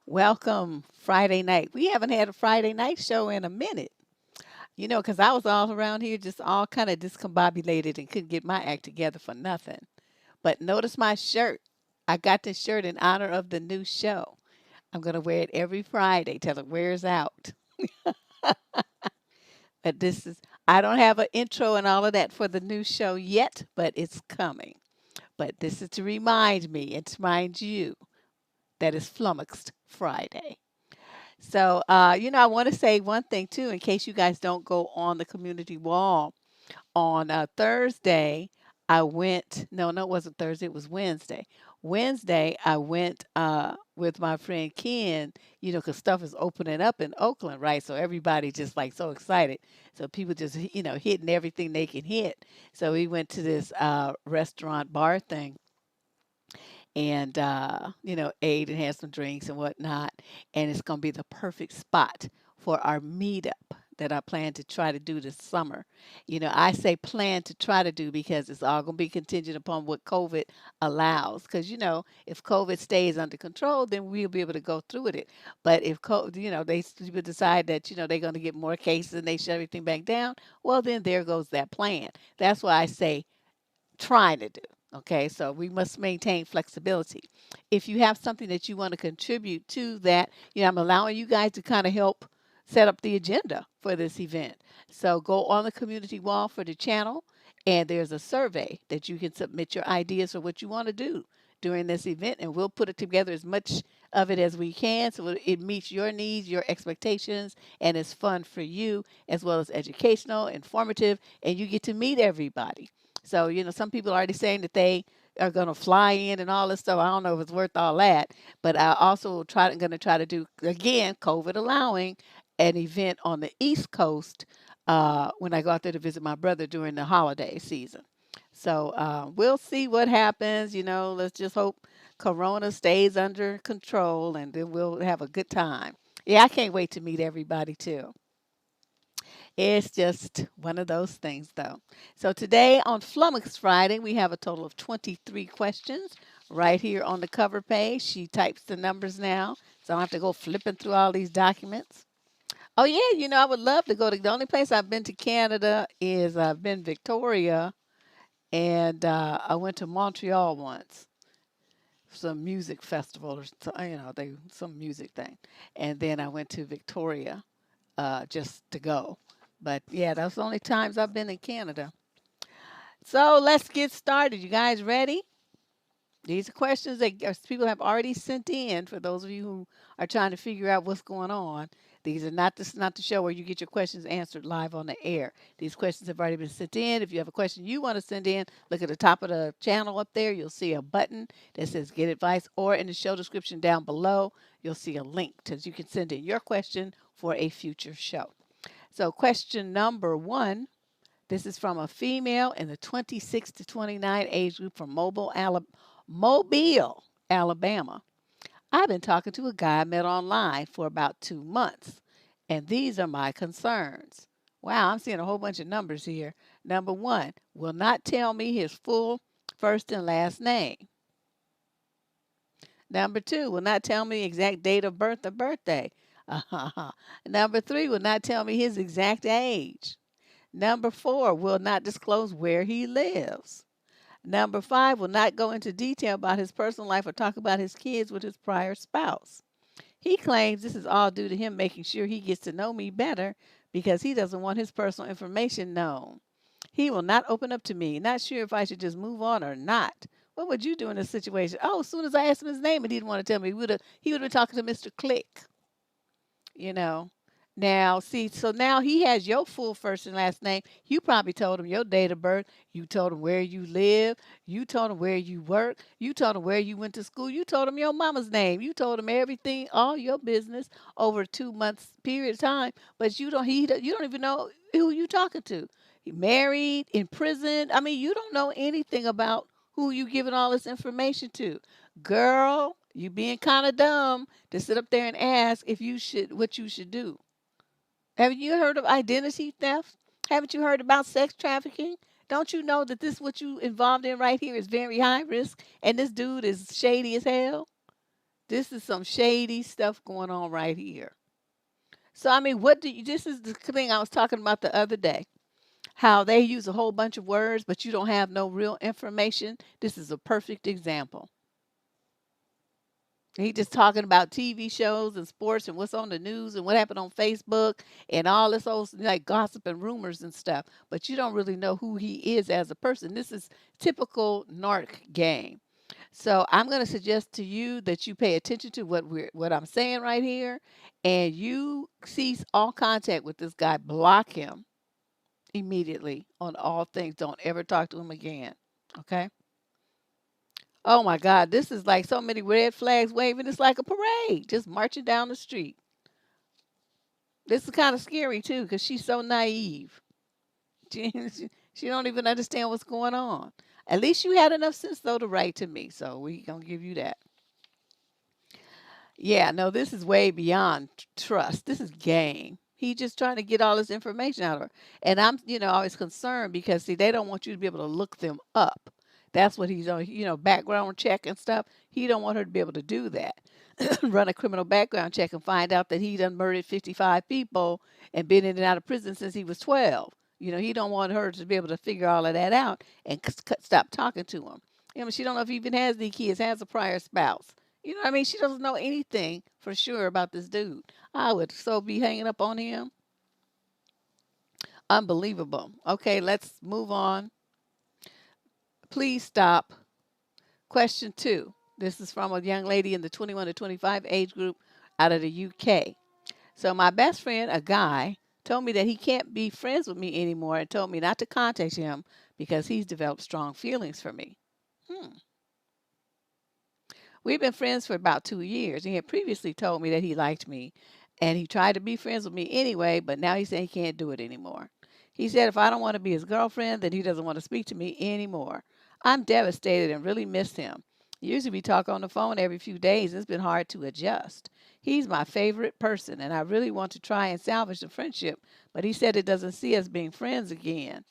Welcome Friday night. We haven't had a Friday night show in a minute. Because I was all around here just all kind of discombobulated and couldn't get my act together for nothing. But notice my shirt. I got this shirt in honor of the new show. I'm going to wear it every Friday till it wears out. But I don't have an intro and all of that for the new show yet, but it's coming. But this is to remind me and to remind you that it's Flummoxed Friday. So, I want to say one thing too, in case you guys don't go on the community wall. On Thursday, I went, no, it wasn't Thursday, it was Wednesday. Wednesday, I went with my friend Ken, because stuff is opening up in Oakland, right? So everybody just like so excited. So people just, hitting everything they can hit. So we went to this restaurant bar thing and ate and had some drinks and whatnot. And it's going to be the perfect spot for our meetup that I plan to try to do this summer. I say plan to try to do because it's all going to be contingent upon what COVID allows. Because if COVID stays under control, then we'll be able to go through with it. But if they would decide that they're going to get more cases and they shut everything back down, well then there goes that plan. That's why I say trying to do. Okay, so we must maintain flexibility. If you have something that you want to contribute to that, I'm allowing you guys to kind of help set up the agenda for this event. So go on the community wall for the channel, and there's a survey that you can submit your ideas for what you want to do during this event, and we'll put it together as much of it as we can so it meets your needs, your expectations, and it's fun for you as well as educational, informative, and you get to meet everybody. So, some people are already saying that they are going to fly in and all this stuff. I don't know if it's worth all that, but I also going to try to do again, COVID allowing, an event on the East Coast when I go out there to visit my brother during the holiday season. So we'll see what happens. Let's just hope Corona stays under control, and then we'll have a good time. Yeah, I can't wait to meet everybody too. It's just one of those things, though. So today on Flummoxed Friday, we have a total of 23 questions right here on the cover page. She types the numbers now, so I don't have to go flipping through all these documents. Oh yeah, I would love to go to. The only place I've been to Canada is I've been Victoria, and I went to Montreal once, some music festival or some music thing, and then I went to Victoria just to go. But yeah, that's the only times I've been in Canada. So let's get started. You guys ready? These are questions that people have already sent in for those of you who are trying to figure out what's going on. These are not the show where you get your questions answered live on the air. These questions have already been sent in. If you have a question you want to send in, look at the top of the channel up there. You'll see a button that says Get Advice, or in the show description down below, you'll see a link to you can send in your question for a future show. So, question number one. This is from a female in the 26 to 29 age group from Mobile, Alabama. I've been talking to a guy I met online for about 2 months, and these are my concerns. Wow, I'm seeing a whole bunch of numbers here. Number one, will not tell me his full first and last name. Number two, will not tell me exact date of birth or birthday. Number three, will not tell me his exact age. Number four, will not disclose where he lives. Number five, will not go into detail about his personal life or talk about his kids with his prior spouse. He claims this is all due to him making sure he gets to know me better because he doesn't want his personal information known. He will not open up to me, not sure if I should just move on or not. What would you do in this situation? Oh, as soon as I asked him his name and he didn't want to tell me, he would have been talking to Mr. Click, you know. Now, see, so now he has your full first and last name. You probably told him your date of birth. You told him where you live. You told him where you work. You told him where you went to school. You told him your mama's name. You told him everything, all your business over a 2 months period of time. But you don't even know who you talking to. He married, in prison. I mean, you don't know anything about who you giving all this information to. Girl, you being kind of dumb to sit up there and ask if you should what you should do. Haven't you heard of identity theft? Haven't you heard about sex trafficking? Don't you know that what you involved in right here is very high risk and this dude is shady as hell? This is some shady stuff going on right here. So I mean, what do you? This is the thing I was talking about the other day. How they use a whole bunch of words, but you don't have no real information. This is a perfect example. He just talking about TV shows and sports and what's on the news and what happened on Facebook and all this old like gossip and rumors and stuff. But you don't really know who he is as a person. This is typical narc game. So I'm going to suggest to you that you pay attention to what I'm saying right here, and you cease all contact with this guy. Block him immediately on all things. Don't ever talk to him again. Okay. Oh my God, this is like so many red flags waving. It's like a parade, just marching down the street. This is kind of scary too, because she's so naive. She don't even understand what's going on. At least you had enough sense though to write to me, so we gonna give you that. Yeah, no, this is way beyond trust. This is game. He just trying to get all this information out of her. And I'm, always concerned because see, they don't want you to be able to look them up. That's what he's on, background check and stuff. He don't want her to be able to do that. Run a criminal background check and find out that he done murdered 55 people and been in and out of prison since he was 12. He don't want her to be able to figure all of that out and stop talking to him. She don't know if he even has any kids, has a prior spouse. You know what I mean? She doesn't know anything for sure about this dude. I would so be hanging up on him. Unbelievable. Okay, let's move on. Please stop. Question 2. This is from a young lady in the 21 to 25 age group out of the UK. So my best friend, a guy, told me that he can't be friends with me anymore and told me not to contact him because he's developed strong feelings for me. Hmm. We've been friends for about 2 years. He had previously told me that he liked me and he tried to be friends with me anyway, but now he's saying he can't do it anymore. He said if I don't want to be his girlfriend, then he doesn't want to speak to me anymore. I'm devastated and really miss him. Usually we talk on the phone every few days. It's been hard to adjust. He's my favorite person and I really want to try and salvage the friendship, but he said it doesn't see us being friends again.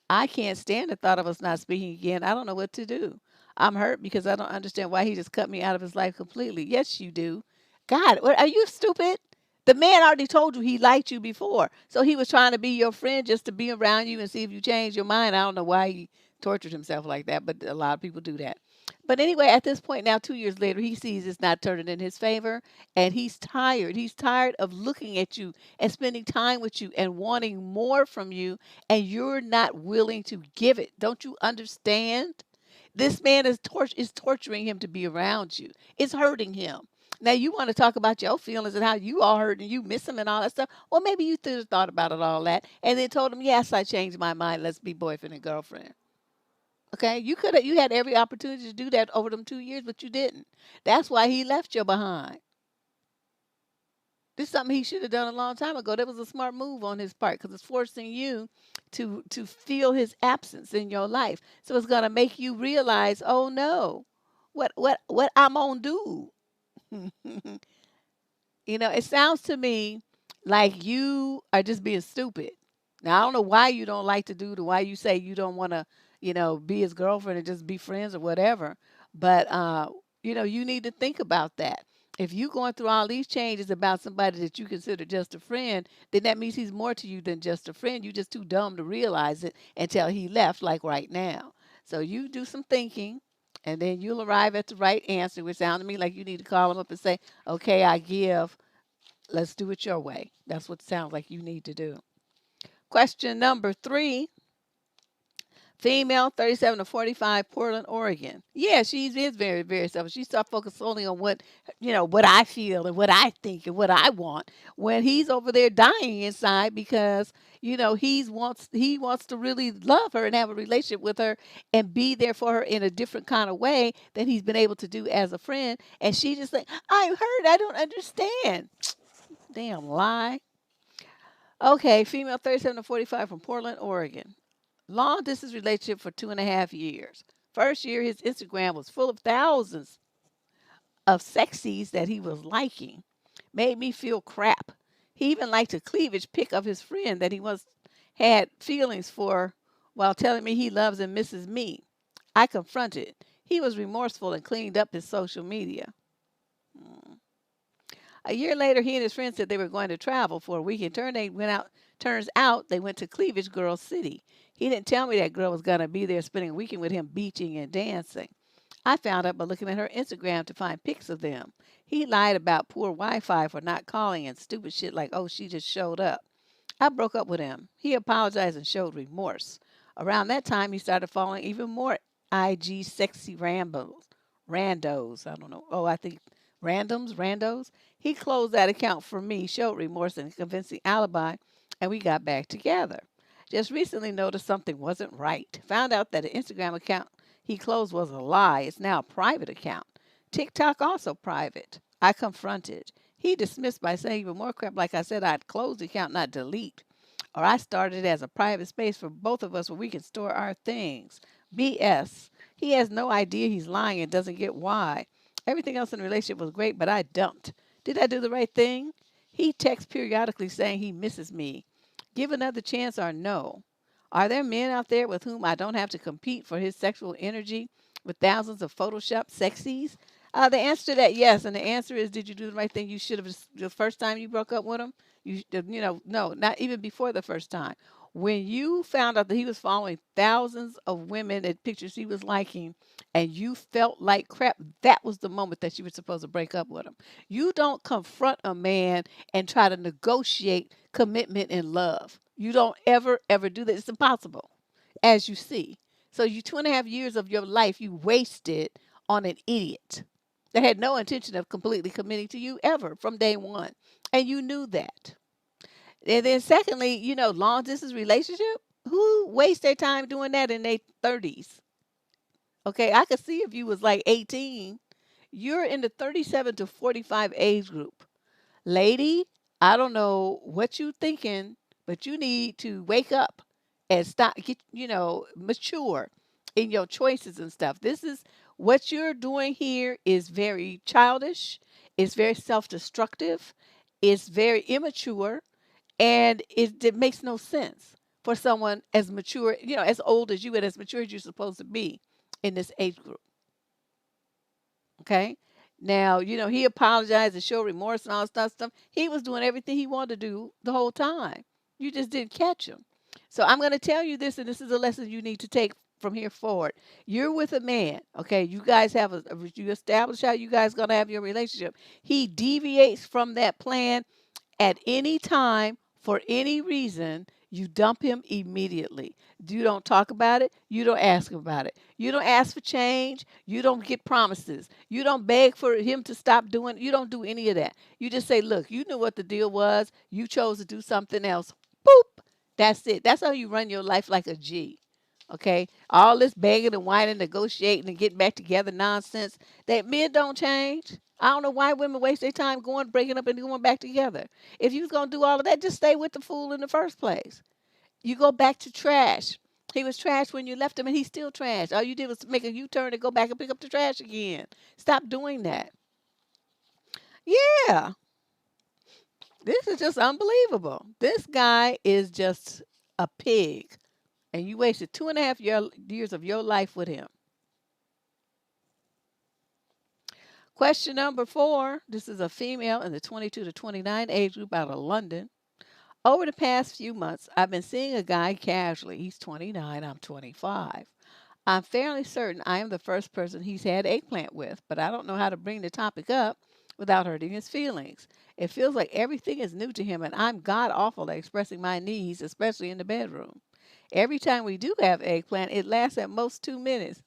I can't stand the thought of us not speaking again. I don't know what to do. I'm hurt because I don't understand why he just cut me out of his life completely. Yes, you do. God, what, are you stupid? The man already told you he liked you before. So he was trying to be your friend just to be around you and see if you change your mind. I don't know why he tortured himself like that, but a lot of people do that. But anyway, at this point now, 2 years later, he sees it's not turning in his favor and he's tired. He's tired of looking at you and spending time with you and wanting more from you, and you're not willing to give it. Don't you understand? This man is torturing him to be around you. It's hurting him. Now you want to talk about your feelings and how you all hurt and you miss him and all that stuff. Well, maybe you should have thought about it all that and then told him, yes, I changed my mind. Let's be boyfriend and girlfriend. Okay, you had every opportunity to do that over them 2 years, but you didn't. That's why he left you behind. This is something he should have done a long time ago. That was a smart move on his part because it's forcing you to feel his absence in your life. So it's gonna make you realize, oh no, what I'm gonna do. It sounds to me like you are just being stupid. Now, I don't know why you don't like to do the why you say you don't want to, be his girlfriend and just be friends or whatever. But, you need to think about that. If you going through all these changes about somebody that you consider just a friend, then that means he's more to you than just a friend. You're just too dumb to realize it until he left, like right now. So you do some thinking, and then you'll arrive at the right answer, which sounds to me like you need to call him up and say, okay, I give. Let's do it your way. That's what it sounds like you need to do. Question number 3. Female, 37 to 45, Portland, Oregon. Yeah, she is very, very selfish. She starts focusing only on what I feel and what I think and what I want. When he's over there dying inside because he wants to really love her and have a relationship with her and be there for her in a different kind of way than he's been able to do as a friend. And she just like, I'm hurt. I don't understand. Damn lie. Okay, female, 37 to 45 from Portland, Oregon. Long distance relationship for 2.5 years. First year, his Instagram was full of thousands of sexies that he was liking. Made me feel crap. He even liked a cleavage pic of his friend that he once had feelings for while telling me he loves and misses me. I confronted. He was remorseful and cleaned up his social media. Mm. A year later, he and his friends said they were going to travel for a week. In turn, they went out. Turns out they went to Cleavage Girl City. He didn't tell me that girl was going to be there spending a weekend with him beaching and dancing. I found out by looking at her Instagram to find pics of them. He lied about poor Wi Fi for not calling and stupid shit like, oh, she just showed up. I broke up with him. He apologized and showed remorse. Around that time, he started following even more IG sexy randos. I don't know. Oh, I think randos. He closed that account for me, showed remorse and a convincing alibi, and we got back together. Just recently noticed something wasn't right. Found out that the Instagram account he closed was a lie. It's now a private account. TikTok also private. I confronted. He dismissed by saying even more crap. Like I said, I'd close the account, not delete. Or I started it as a private space for both of us where we can store our things. BS. He has no idea he's lying and doesn't get why. Everything else in the relationship was great, but I dumped. Did I do the right thing? He texts periodically saying he misses me. Give another chance or no? Are there men out there with whom I don't have to compete for his sexual energy with thousands of Photoshop sexies? The answer to that, yes. And the answer is, did you do the right thing? You should have the first time you broke up with him. No, not even before the first time. When you found out that he was following thousands of women and pictures he was liking, and you felt like crap, that was the moment that you were supposed to break up with him. You don't confront a man and try to negotiate commitment and love. You don't ever do that. It's impossible, as you see. So you 2.5 years of your life you wasted on an idiot that had no intention of completely committing to you ever from day one. And you knew that. And then secondly, long distance relationship, who waste their time doing that in their 30s? Okay, I could see if you was like 18, you're in the 37 to 45 age group. Lady, I don't know what you thinking, but you need to wake up and stop get mature in your choices and stuff. This is what you're doing here is very childish, it's very self-destructive, it's very immature, and it makes no sense for someone as mature, as old as you and as mature as you're supposed to be in this age group. Okay. Now, he apologized and showed remorse and all that stuff. He was doing everything he wanted to do the whole time. You just didn't catch him. So I'm going to tell you this, and this is a lesson you need to take from here forward. You're with a man, okay? You guys have you establish how you guys going to have your relationship. He deviates from that plan at any time for any reason, you dump him immediately. You don't talk about it. You don't ask about it. You don't ask for change. You don't get promises. You don't beg for him to stop doing. You don't do any of that. You just say, look, you knew what the deal was. You chose to do something else. Boop. That's it. That's how you run your life like a G. Okay? All this begging and whining, negotiating and getting back together nonsense. That men don't change. I don't know why women waste their time breaking up and going back together. If you was gonna do all of that, just stay with the fool in the first place. You go back to trash. He was trash when you left him, and he's still trash. All you did was make a U-turn and go back and pick up the trash again. Stop doing that. Yeah, this is just unbelievable. This guy is just a pig, and you wasted 2.5 years of your life with him. Question number 4. This is a female in the 22 to 29 age group out of London. Over the past few months, I've been seeing a guy casually. He's 29, I'm 25. I'm fairly certain I am the first person he's had eggplant with, but I don't know how to bring the topic up without hurting his feelings. It feels like everything is new to him, and I'm god awful at expressing my needs, especially in the bedroom. Every time we do have eggplant, it lasts at most 2 minutes,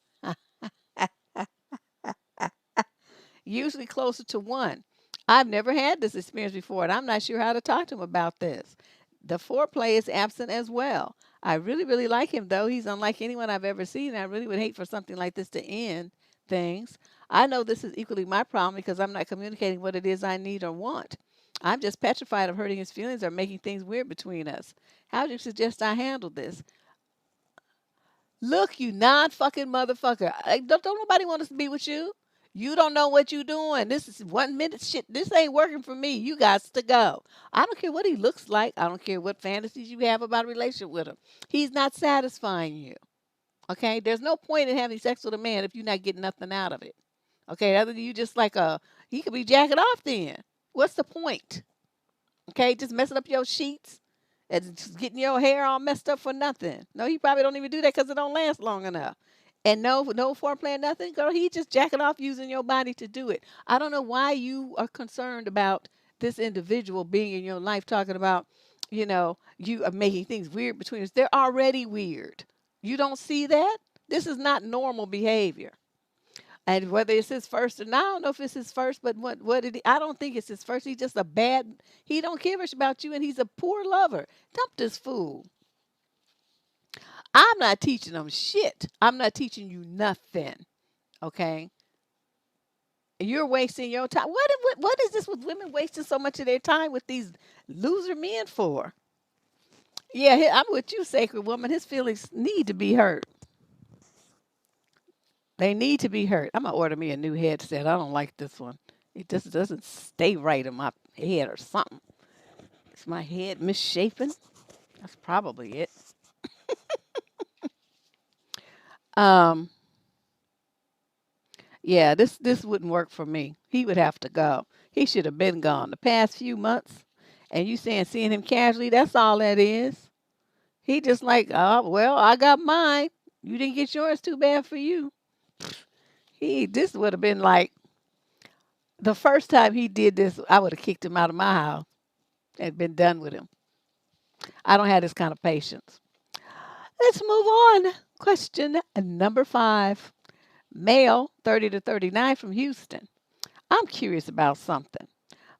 usually closer to one. I've never had this experience before, and I'm not sure how to talk to him about this. The foreplay is absent as well. I really, really like him, though. He's unlike anyone I've ever seen. I really would hate for something like this to end things. I know this is equally my problem because I'm not communicating what it is I need or want. I'm just petrified of hurting his feelings or making things weird between us. How do you suggest I handle this? Look, you non-fucking motherfucker. Don't nobody want us to be with you. You don't know what you doing. This is 1 minute shit. This ain't working for me. You got to go. I don't care what he looks like. I don't care what fantasies you have about a relationship with him. He's not satisfying you. Okay? There's no point in having sex with a man if you're not getting nothing out of it. Okay, other than you just like he could be jacking off then. What's the point? Okay, just messing up your sheets and just getting your hair all messed up for nothing. No, he probably don't even do that because it don't last long enough. And no foreplay, nothing. Girl, he just jacking off using your body to do it. I don't know why you are concerned about this individual being in your life talking about, you are making things weird between us. They're already weird. You don't see that? This is not normal behavior. And whether it's his first, and I don't know if it's his first, but what did he? I don't think it's his first. He's just a bad. He don't care much about you, and he's a poor lover. Dump this fool. I'm not teaching him shit. I'm not teaching you nothing. Okay, you're wasting your time. What is this with women wasting so much of their time with these loser men for? Yeah, I'm with you, sacred woman. His feelings need to be hurt. They need to be hurt. I'm gonna order me a new headset. I don't like this one. It just doesn't stay right in my head or something. Is my head misshapen? That's probably it. Um, yeah, this wouldn't work for me. He would have to go. He should have been gone the past few months. And you saying seeing him casually, that's all that is. He just like, oh well, I got mine. You didn't get yours, too bad for you. This would have been like the first time he did this, I would have kicked him out of my house and been done with him. I don't have this kind of patience. Let's move on. Question number 5. Male, 30 to 39 from Houston. I'm curious about something.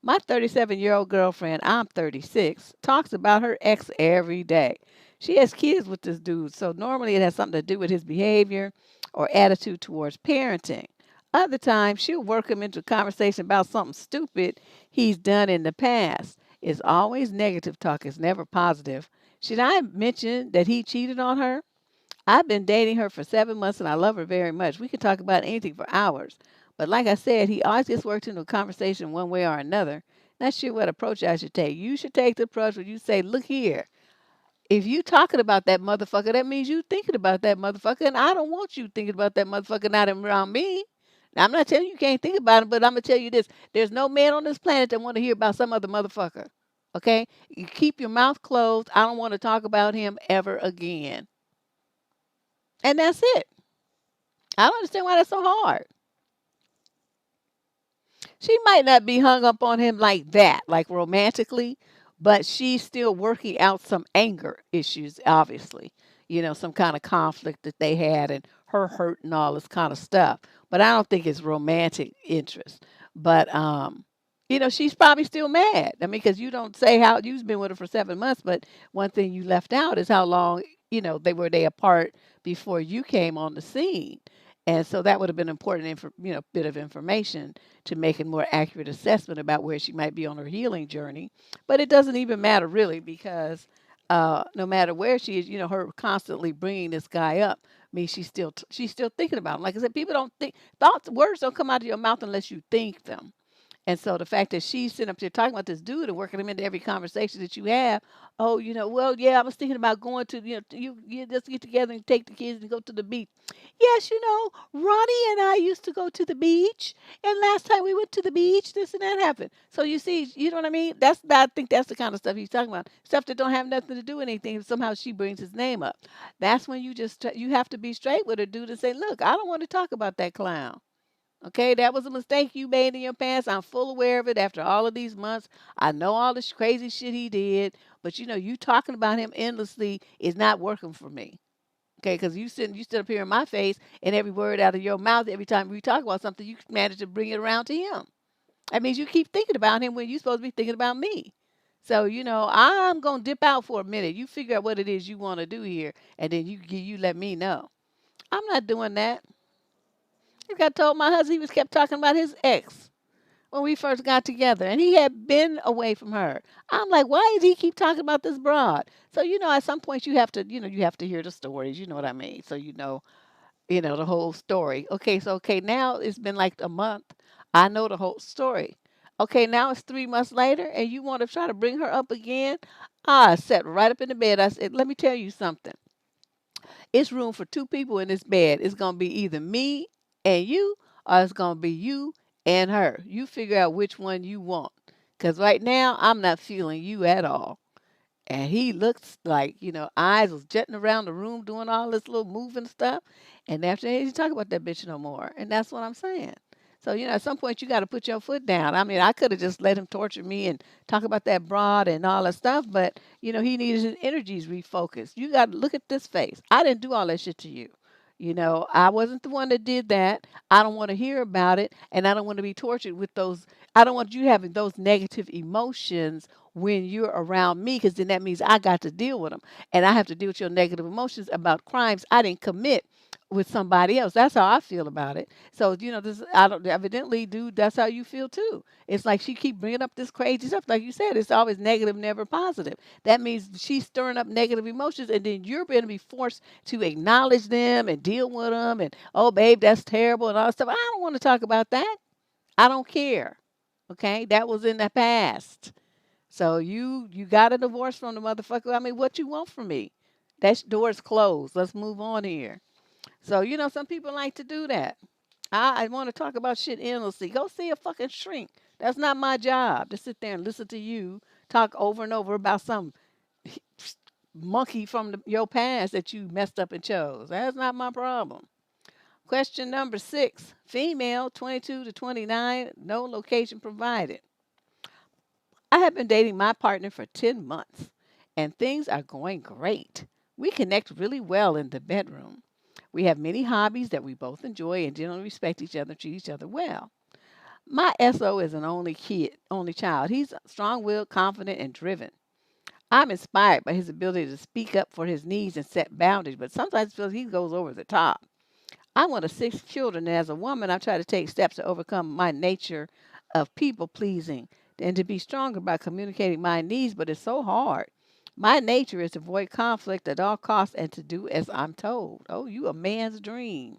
My 37-year-old girlfriend, I'm 36, talks about her ex every day. She has kids with this dude, so normally it has something to do with his behavior or attitude towards parenting. Other times, she'll work him into a conversation about something stupid he's done in the past. It's always negative talk, it's never positive. Should I mention that he cheated on her? I've been dating her for 7 months and I love her very much. We can talk about anything for hours. But like I said, he always gets worked into a conversation one way or another. Not sure what approach I should take. You should take the approach where you say, look here, if you talking about that motherfucker, that means you thinking about that motherfucker. And I don't want you thinking about that motherfucker not around me. Now, I'm not telling you you can't think about it, but I'm going to tell you this. There's no man on this planet that want to hear about some other motherfucker. Okay? You keep your mouth closed. I don't want to talk about him ever again. And that's it. I don't understand why that's so hard. She might not be hung up on him like that, like romantically, but she's still working out some anger issues, obviously. Some kind of conflict that they had and her hurt and all this kind of stuff. But I don't think it's romantic interest. But she's probably still mad. I mean, because you don't say how you've been with her for 7 months, but one thing you left out is how long, they apart before you came on the scene. And so that would have been important, bit of information to make a more accurate assessment about where she might be on her healing journey. But it doesn't even matter really because no matter where she is, her constantly bringing this guy up means she's still thinking about him. Like I said, people don't think words don't come out of your mouth unless you think them. And so the fact that she's sitting up there talking about this dude and working him into every conversation that you have, oh, well, yeah, I was thinking about going to, you just get together and take the kids and go to the beach. Yes, Ronnie and I used to go to the beach, and last time we went to the beach, this and that happened. So you see, you know what I mean? I think that's the kind of stuff he's talking about. Stuff that don't have nothing to do with anything. Somehow she brings his name up. That's when you have to be straight with her dude and say, look, I don't want to talk about that clown. Okay, that was a mistake you made in your past. I'm full aware of it after all of these months. I know all this crazy shit he did, but you talking about him endlessly is not working for me. Okay, because you sit up here in my face, and every word out of your mouth, every time we talk about something, you manage to bring it around to him. That means you keep thinking about him when you're supposed to be thinking about me. So I'm gonna dip out for a minute. You figure out what it is you want to do here, and then you let me know. I'm not doing that. I told my husband he was kept talking about his ex when we first got together, and he had been away from her. I'm like, why does he keep talking about this broad? So at some point you have to hear the stories. You know what I mean? So the whole story. Okay, now it's been like a month. I know the whole story. Okay, now it's 3 months later, and you want to try to bring her up again? I sat right up in the bed. I said, let me tell you something. It's room for two people in this bed. It's gonna be either me and you, or it's going to be you and her. You figure out which one you want. Because right now, I'm not feeling you at all. And he looks like, eyes was jetting around the room doing all this little moving stuff. And after that, he didn't talk about that bitch no more. And that's what I'm saying. So, at some point you got to put your foot down. I mean, I could have just let him torture me and talk about that broad and all that stuff, but he needed his energies refocused. You got to look at this face. I didn't do all that shit to you. I wasn't the one that did that. I don't want to hear about it, and I don't want to be tortured with those. I don't want you having those negative emotions when you're around me, because then that means I got to deal with them, and I have to deal with your negative emotions about crimes I didn't commit with somebody else. That's how I feel about it. So this I don't evidently, dude. That's how you feel too. It's like she keep bringing up this crazy stuff, like you said. It's always negative, never positive. That means she's stirring up negative emotions, and then you're going to be forced to acknowledge them and deal with them. And oh, babe, that's terrible and all that stuff. I don't want to talk about that. I don't care. Okay, that was in the past. So you got a divorce from the motherfucker. I mean, what you want from me? That door's closed. Let's move on here. So some people like to do that. I want to talk about shit endlessly. Go see a fucking shrink. That's not my job to sit there and listen to you talk over and over about some monkey from your past that you messed up and chose. That's not my problem. Question number 6. Female, 22 to 29, no location provided. I have been dating my partner for 10 months, and things are going great. We connect really well in the bedroom. We have many hobbies that we both enjoy and generally respect each other and treat each other well. My SO is an only child. He's strong willed, confident, and driven. I'm inspired by his ability to speak up for his needs and set boundaries, but sometimes I feel he goes over the top. I'm one of 6 children, and as a woman, I try to take steps to overcome my nature of people pleasing and to be stronger by communicating my needs, but it's so hard. My nature is to avoid conflict at all costs and to do as I'm told. Oh, you a man's dream.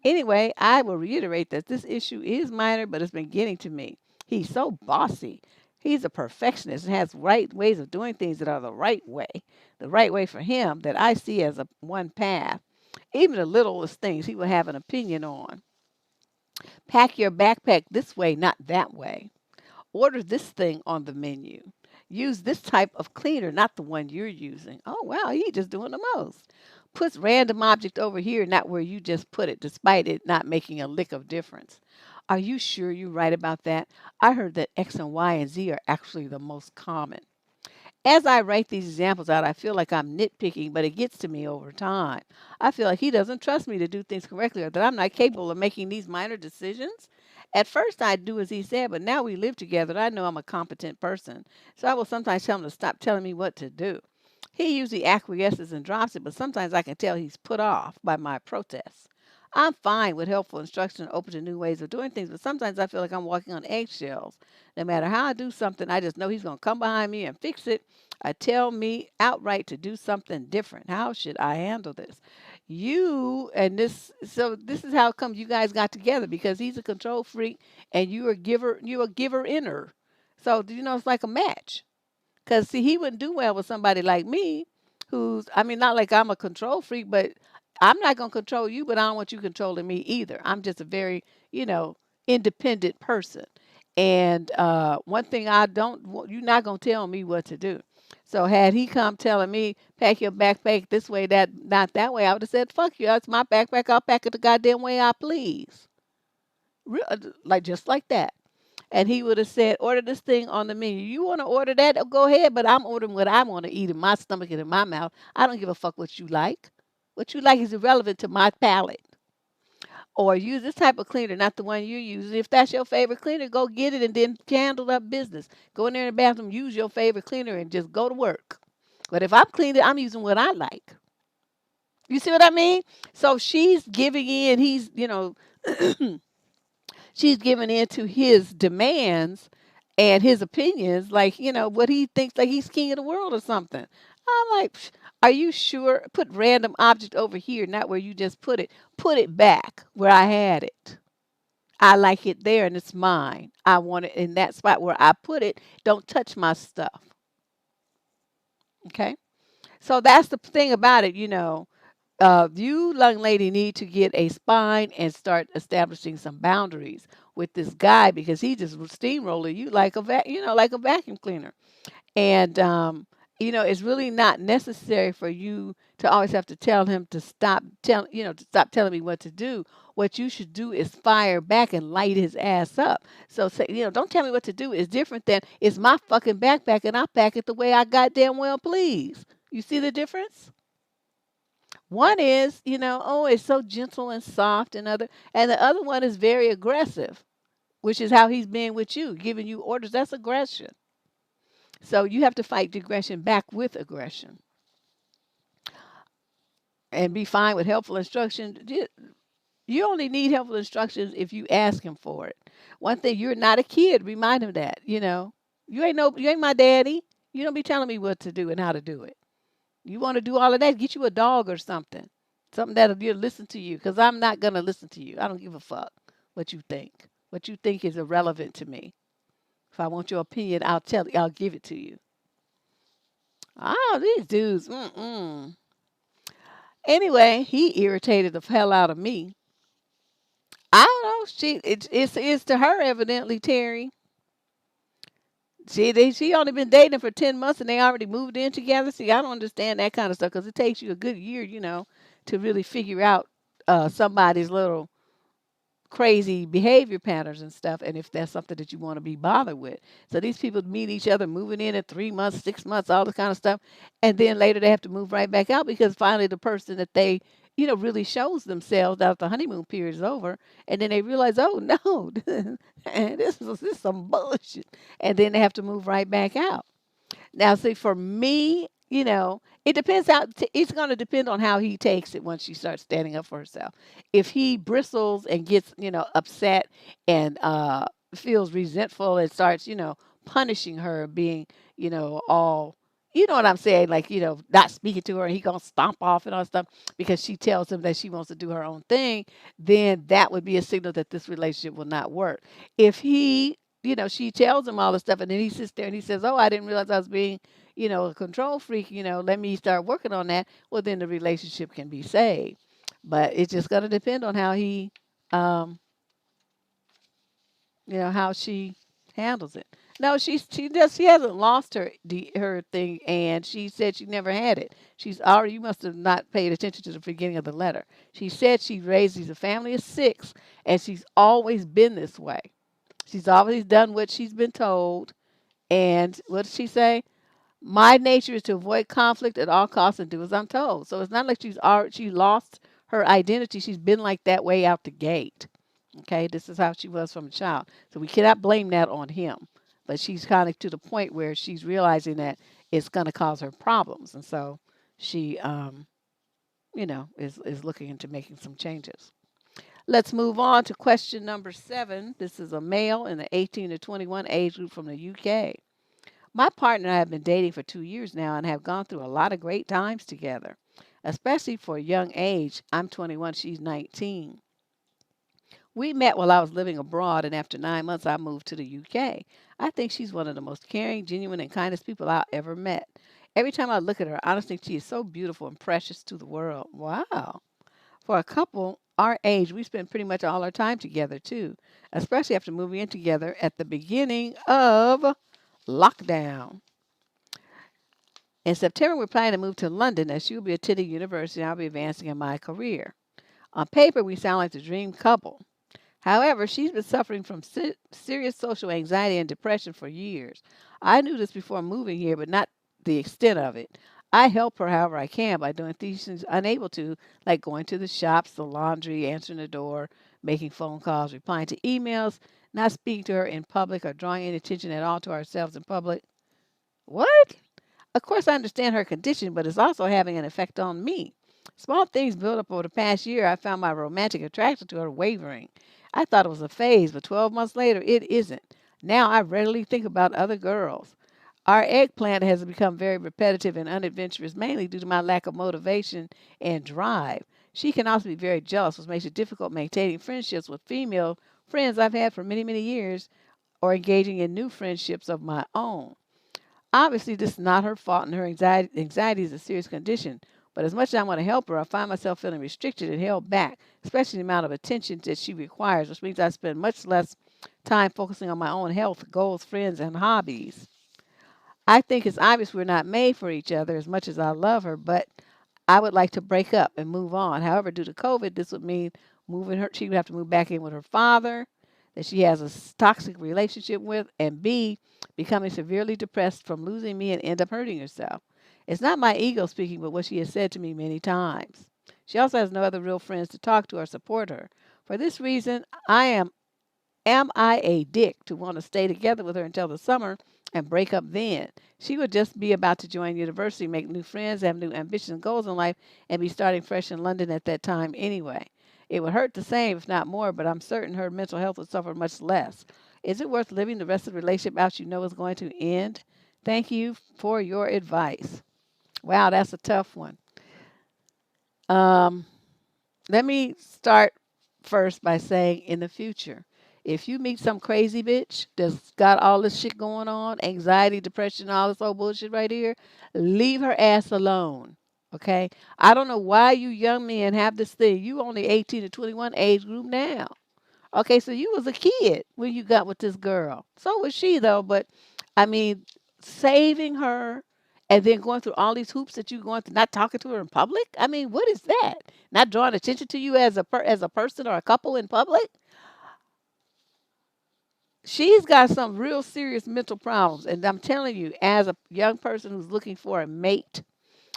Anyway, I will reiterate that this issue is minor, but it's been getting to me. He's so bossy. He's a perfectionist and has right ways of doing things that are the right way for him that I see as a one path. Even the littlest things he will have an opinion on. Pack your backpack this way, not that way. Order this thing on the menu. Use this type of cleaner, not the one you're using. Oh, wow, he just doing the most. Puts random object over here, not where you just put it, despite it not making a lick of difference. Are you sure you're right about that? I heard that X and Y and Z are actually the most common. As I write these examples out, I feel like I'm nitpicking, but it gets to me over time. I feel like he doesn't trust me to do things correctly or that I'm not capable of making these minor decisions. At first, I'd do as he said, but now we live together and I know I'm a competent person. So I will sometimes tell him to stop telling me what to do. He usually acquiesces and drops it, but sometimes I can tell he's put off by my protests. I'm fine with helpful instruction and open to new ways of doing things, but sometimes I feel like I'm walking on eggshells. No matter how I do something, I just know he's going to come behind me and fix it tell me outright to do something different. How should I handle this? So this is how come you guys got together because he's a control freak and you're a giver inner. So, it's like a match. Because, see, he wouldn't do well with somebody like me I mean, not like I'm a control freak, but I'm not going to control you, but I don't want you controlling me either. I'm just a very, you know, independent person. And one thing you're not going to tell me what to do. So had he come telling me, pack your backpack this way, that, not that way, I would have said, fuck you. That's my backpack. I'll pack it the goddamn way I please. Like, just like that. And he would have said, order this thing on the menu. You want to order that? Go ahead, but I'm ordering what I want to eat in my stomach and in my mouth. I don't give a fuck what you like. What you like is irrelevant to my palate. Or use this type of cleaner, not the one you're using. If that's your favorite cleaner, go get it and then handle up business. Go in there in the bathroom, use your favorite cleaner and just go to work. But if I'm cleaning, I'm using what I like. You see what I mean? So she's giving in. She's giving in to his demands and his opinions, like, what he thinks, like he's king of the world or something. I'm like, are you sure? Put random object over here, not where you just put it. Put it back where I had it. I like it there and it's mine. I want it in that spot where I put it. Don't touch my stuff. Okay. So that's the thing about it, You, young lady, need to get a spine and start establishing some boundaries with this guy because he just steamrolling you like like a vacuum cleaner. And it's really not necessary for you to always have to tell him to to stop telling me what to do. What you should do is fire back and light his ass up. So say, don't tell me what to do is different than it's my fucking backpack and I pack it the way I goddamn well please. You see the difference? One is, oh, it's so gentle and soft and the other one is very aggressive, which is how he's being with you, giving you orders. That's aggression. So you have to fight the aggression back with aggression and be fine with helpful instruction. You only need helpful instructions if you ask him for it. One thing, you're not a kid. Remind him that, you ain't my daddy. You don't be telling me what to do and how to do it. You want to do all of that, get you a dog or something. Something that'll listen to you because I'm not going to listen to you. I don't give a fuck what you think. What you think is irrelevant to me. If I want your opinion, I'll give it to you. Oh, these dudes. Mm-mm. Anyway, he irritated the hell out of me. I don't know. It's to her evidently, Terry. She only been dating for 10 months and they already moved in together. See, I don't understand that kind of stuff because it takes you a good year, to really figure out somebody's little crazy behavior patterns and stuff, and if that's something that you want to be bothered with. So these people meet each other, moving in at 3 months, 6 months, all this kind of stuff, and then later they have to move right back out because finally the person that they, really shows themselves after the honeymoon period is over, and then they realize, oh no, and this is some bullshit, and then they have to move right back out. Now, see, for me, it depends it's going to depend on how he takes it once she starts standing up for herself. If he bristles and gets, upset and feels resentful and starts, punishing her, being, all, you know what I'm saying, like, not speaking to her, and he gonna stomp off and all stuff because she tells him that she wants to do her own thing, then that would be a signal that this relationship will not work. If he she tells him all this stuff, and then he sits there and he says, "Oh, I didn't realize I was being, a control freak. Let me start working on that." Well, then the relationship can be saved. But it's just going to depend on how um, how she handles it. No, she hasn't lost her thing, and she said she never had it. She's already. You must have not paid attention to the beginning of the letter. She said she raised a family of six, and she's always been this way. She's always done what she's been told. And what does she say? My nature is to avoid conflict at all costs and do as I'm told. So it's not like she lost her identity. She's been like that way out the gate. Okay, this is how she was from a child. So we cannot blame that on him. But she's kind of to the point where she's realizing that it's going to cause her problems, and so she, is looking into making some changes. Let's move on to question number 7. This is a male in the 18 to 21 age group from the UK. My partner and I have been dating for 2 years now and have gone through a lot of great times together, especially for a young age. I'm 21, she's 19. We met while I was living abroad, and after 9 months, I moved to the UK. I think she's one of the most caring, genuine, and kindest people I've ever met. Every time I look at her, I honestly think she is so beautiful and precious to the world. Wow. For a couple our age, we spend pretty much all our time together too, especially after moving in together at the beginning of lockdown. In September, we're planning to move to London as she'll be attending university and I'll be advancing in my career. On paper, we sound like the dream couple. However, she's been suffering from serious social anxiety and depression for years. I knew this before moving here, but not the extent of it. I help her however I can by doing things she's unable to, like going to the shops, the laundry, answering the door, making phone calls, replying to emails, not speaking to her in public, or drawing any attention at all to ourselves in public. What? Of course, I understand her condition, but it's also having an effect on me. Small things built up over the past year. I found my romantic attraction to her wavering. I thought it was a phase, but 12 months later, it isn't. Now I rarely think about other girls. Our eggplant has become very repetitive and unadventurous, mainly due to my lack of motivation and drive. She can also be very jealous, which makes it difficult maintaining friendships with female friends I've had for many, many years or engaging in new friendships of my own. Obviously, this is not her fault, and her anxiety is a serious condition. But as much as I want to help her, I find myself feeling restricted and held back, especially the amount of attention that she requires, which means I spend much less time focusing on my own health, goals, friends, and hobbies. I think it's obvious we're not made for each other as much as I love her, but I would like to break up and move on. However, due to COVID, this would mean moving her. She would have to move back in with her father, that she has a toxic relationship with, and B, becoming severely depressed from losing me and end up hurting herself. It's not my ego speaking, but what she has said to me many times. She also has no other real friends to talk to or support her. For this reason, Am I a dick to want to stay together with her until the summer and break up then? She would just be about to join university, make new friends, have new ambitions and goals in life, and be starting fresh in London at that time anyway. It would hurt the same, if not more, but I'm certain her mental health would suffer much less. Is it worth living the rest of the relationship out you know is going to end? Thank you for your advice. Wow, that's a tough one. Um, Let me start first by saying in the future, if you meet some crazy bitch that's got all this shit going on, anxiety, depression, all this old bullshit right here, leave her ass alone. Okay? I don't know why you young men have this thing. You only 18 to 21 age group now. Okay, so you was a kid when you got with this girl. So was she though, but I mean, saving her and then going through all these hoops that you going through, not talking to her in public. I mean, what is that? Not drawing attention to you as as a person or a couple in public. She's got some real serious mental problems, and I'm telling you, as a young person who's looking for a mate,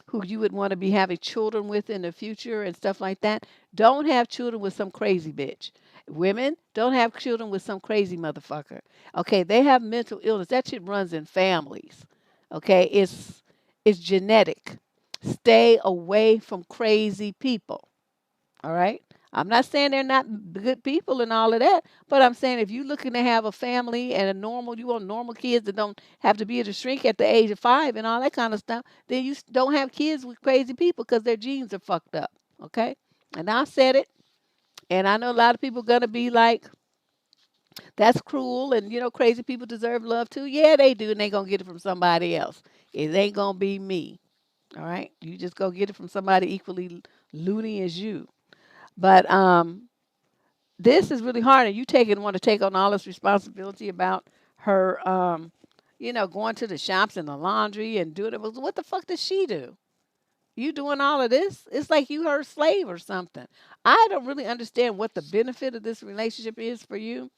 who you would want to be having children with in the future and stuff like that, don't have children with some crazy bitch. Women, don't have children with some crazy motherfucker. Okay, they have mental illness. That shit runs in families. Okay, it's genetic. Stay away from crazy people. All right. I'm not saying they're not good people and all of that, but I'm saying if you're looking to have a family and a normal, you want normal kids that don't have to be able to shrink at the age of 5 and all that kind of stuff, then you don't have kids with crazy people because their genes are fucked up. Okay. And I said it. And I know a lot of people going to be like, that's cruel. And, crazy people deserve love too. Yeah, they do. And they going to get it from somebody else. It ain't going to be me. All right. You just go get it from somebody equally loony as you. But this is really hard, and you want to take on all this responsibility about her, going to the shops and the laundry and doing it. Well, what the fuck does she do? You doing all of this? It's like you her slave or something. I don't really understand what the benefit of this relationship is for you.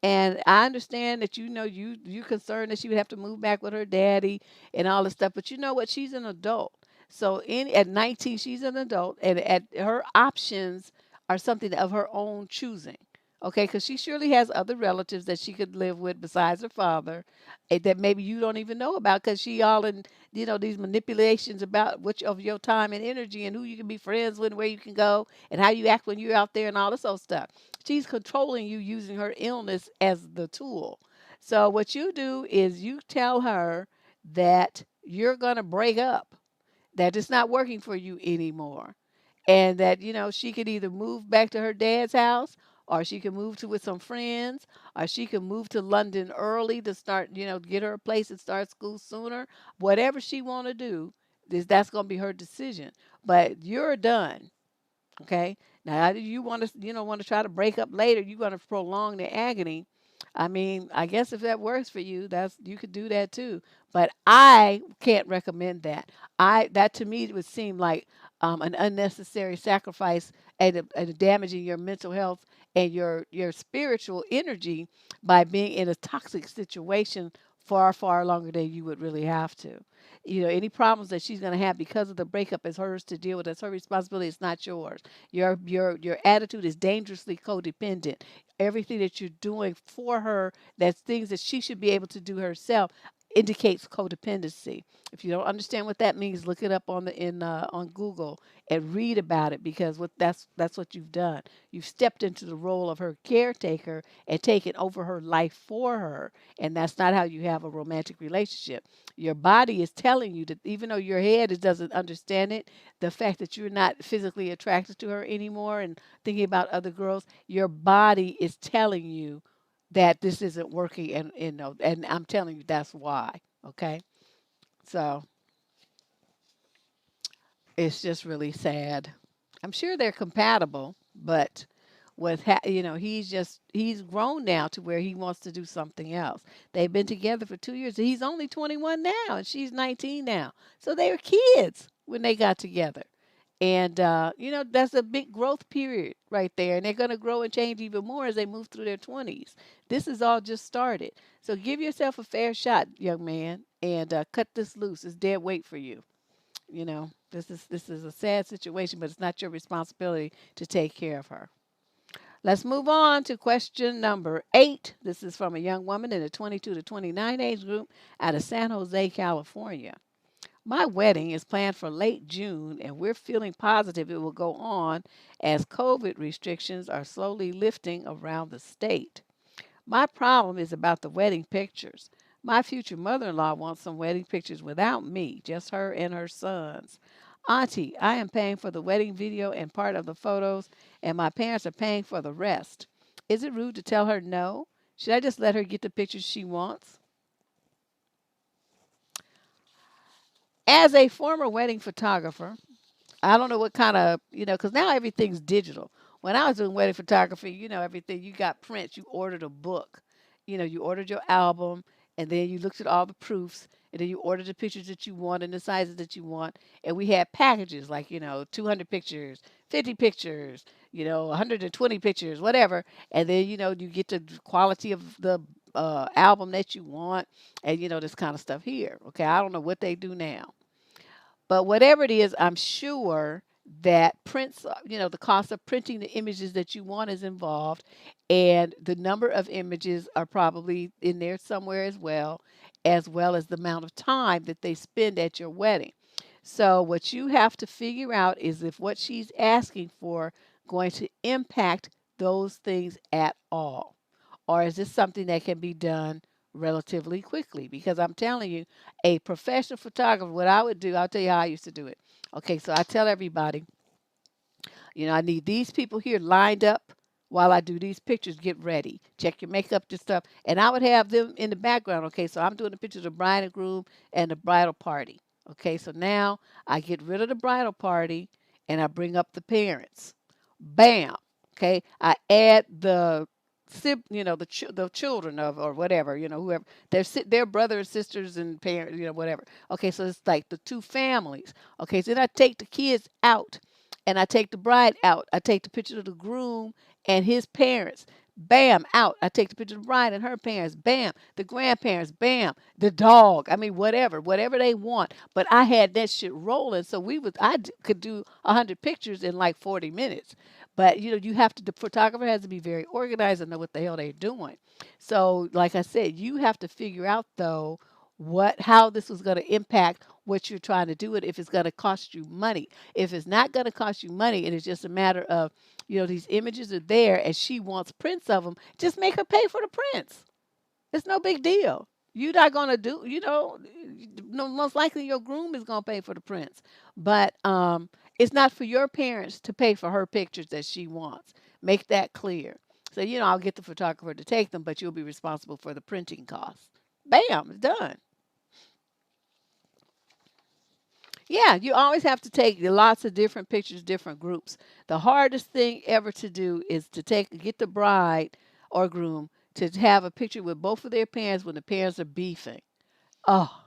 And I understand that you concerned that she would have to move back with her daddy and all this stuff. But you know what? She's an adult. So at 19, she's an adult, and at her options are something of her own choosing. Okay, because she surely has other relatives that she could live with besides her father, that maybe you don't even know about because she all in these manipulations about which of your time and energy and who you can be friends with, where you can go, and how you act when you're out there and all this old stuff. She's controlling you using her illness as the tool. So what you do is you tell her that you're going to break up, that it's not working for you anymore, and that she could either move back to her dad's house, or she can move to with some friends, or she can move to London early to start, get her a place and start school sooner. Whatever she want to do, that's going to be her decision. But you're done. Okay. Now, you want to, want to try to break up later. You want to prolong the agony. I mean, I guess if that works for you, you could do that too. But I can't recommend that. That to me would seem like an unnecessary sacrifice, and damaging your mental health and your spiritual energy by being in a toxic situation far, far longer than you would really have to. Any problems that she's going to have because of the breakup is hers to deal with. It's her responsibility. It's not yours. Your attitude is dangerously codependent. Everything that you're doing for her, that's things that she should be able to do herself, indicates codependency. If you don't understand what that means, look it up on Google and read about it, because that's what you've done. You've stepped into the role of her caretaker and taken over her life for her, and that's not how you have a romantic relationship. Your body is telling you that, even though your head doesn't understand it, the fact that you're not physically attracted to her anymore and thinking about other girls, your body is telling you that this isn't working, and I'm telling you that's why. Okay. So it's just really sad. I'm sure they're compatible, but he's grown now to where he wants to do something else. They've been together for 2 years. He's only 21 now, and she's 19 now. So they were kids when they got together. And that's a big growth period right there, and they're going to grow and change even more as they move through their 20s. This is all just started. So give yourself a fair shot, young man, and cut this loose. It's dead weight for you. This is a sad situation, but it's not your responsibility to take care of her. Let's move on to question number 8. This is from a young woman in the 22 to 29 age group out of San Jose, California. My wedding is planned for late June, and we're feeling positive it will go on as COVID restrictions are slowly lifting around the state. My problem is about the wedding pictures. My future mother in law wants some wedding pictures without me, just her and her sons. Auntie, I am paying for the wedding video and part of the photos, and my parents are paying for the rest. Is it rude to tell her no? Should I just let her get the pictures she wants? As a former wedding photographer, I don't know what kind of, because now everything's digital. When I was doing wedding photography, everything, you got prints, you ordered a book, you ordered your album, and then you looked at all the proofs, and then you ordered the pictures that you want and the sizes that you want. And we had packages like, 200 pictures, 50 pictures, 120 pictures, whatever. And then, you get the quality of the album that you want, and, this kind of stuff here. Okay, I don't know what they do now. But whatever it is, I'm sure that the cost of printing the images that you want is involved, and the number of images are probably in there somewhere as well as the amount of time that they spend at your wedding. So what you have to figure out is if what she's asking for going to impact those things at all. Or is this something that can be done relatively quickly? Because I'm telling you, a professional photographer, what I would do, I'll tell you how I used to do it. Okay, so I tell everybody, I need these people here lined up while I do these pictures. Get ready. Check your makeup, your stuff. And I would have them in the background. Okay, so I'm doing the pictures of bride and groom and the bridal party. Okay, so now I get rid of the bridal party and I bring up the parents. Bam. Okay, I add the children of or whatever, whoever their brothers, sisters, and parents, whatever. Okay, so it's like the two families. Okay, so then I take the kids out and I take the bride out. I take the picture of the groom and his parents. Bam, out. I take the picture of the bride and her parents. Bam, the grandparents. Bam, the dog. I mean, whatever they want. But I had that shit rolling, so could do 100 pictures in like 40 minutes. But you have to. The photographer has to be very organized and know what the hell they're doing. So, like I said, you have to figure out though how this is going to impact what you're trying to do it if it's going to cost you money. If it's not going to cost you money and it's just a matter of, these images are there and she wants prints of them, just make her pay for the prints. It's no big deal. You're not going to do, no, most likely your groom is going to pay for the prints. But it's not for your parents to pay for her pictures that she wants. Make that clear. So, I'll get the photographer to take them, but you'll be responsible for the printing costs. Bam, it's done. Yeah, you always have to take lots of different pictures, different groups. The hardest thing ever to do is to get the bride or groom to have a picture with both of their parents when the parents are beefing. Oh,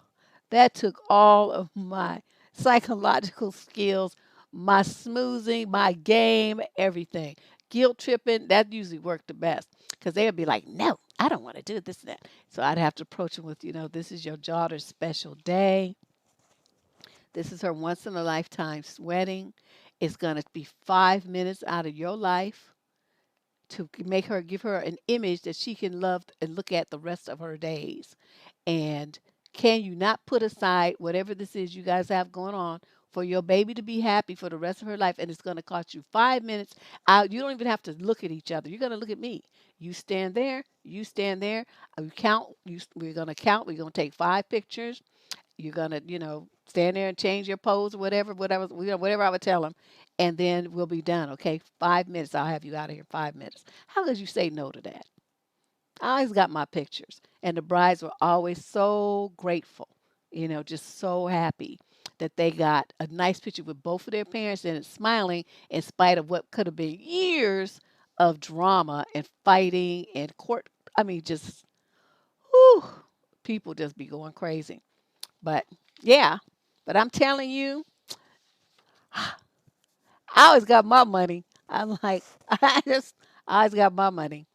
that took all of my psychological skills, my smoothing, my game, everything. Guilt tripping, that usually worked the best because they would be like, no, I don't want to do this and that. So I'd have to approach them with, this is your daughter's special day. This is her once in a lifetime wedding. It's going to be 5 minutes out of your life to give her an image that she can love and look at the rest of her days. And can you not put aside whatever this is you guys have going on for your baby to be happy for the rest of her life? And it's going to cost you 5 minutes. You don't even have to look at each other. You're going to look at me. You stand there. You stand there. You count. We're going to count. We're going to take 5 pictures. You're gonna, stand there and change your pose or whatever I would tell them, and then we'll be done. Okay, 5 minutes. I'll have you out of here. 5 minutes. How could you say no to that? I always got my pictures, and the brides were always so grateful. just so happy that they got a nice picture with both of their parents and it's smiling in spite of what could have been years of drama and fighting and court. I mean, just, whew, people just be going crazy. But yeah, but I'm telling you, I always got my money. I'm like, I always got my money.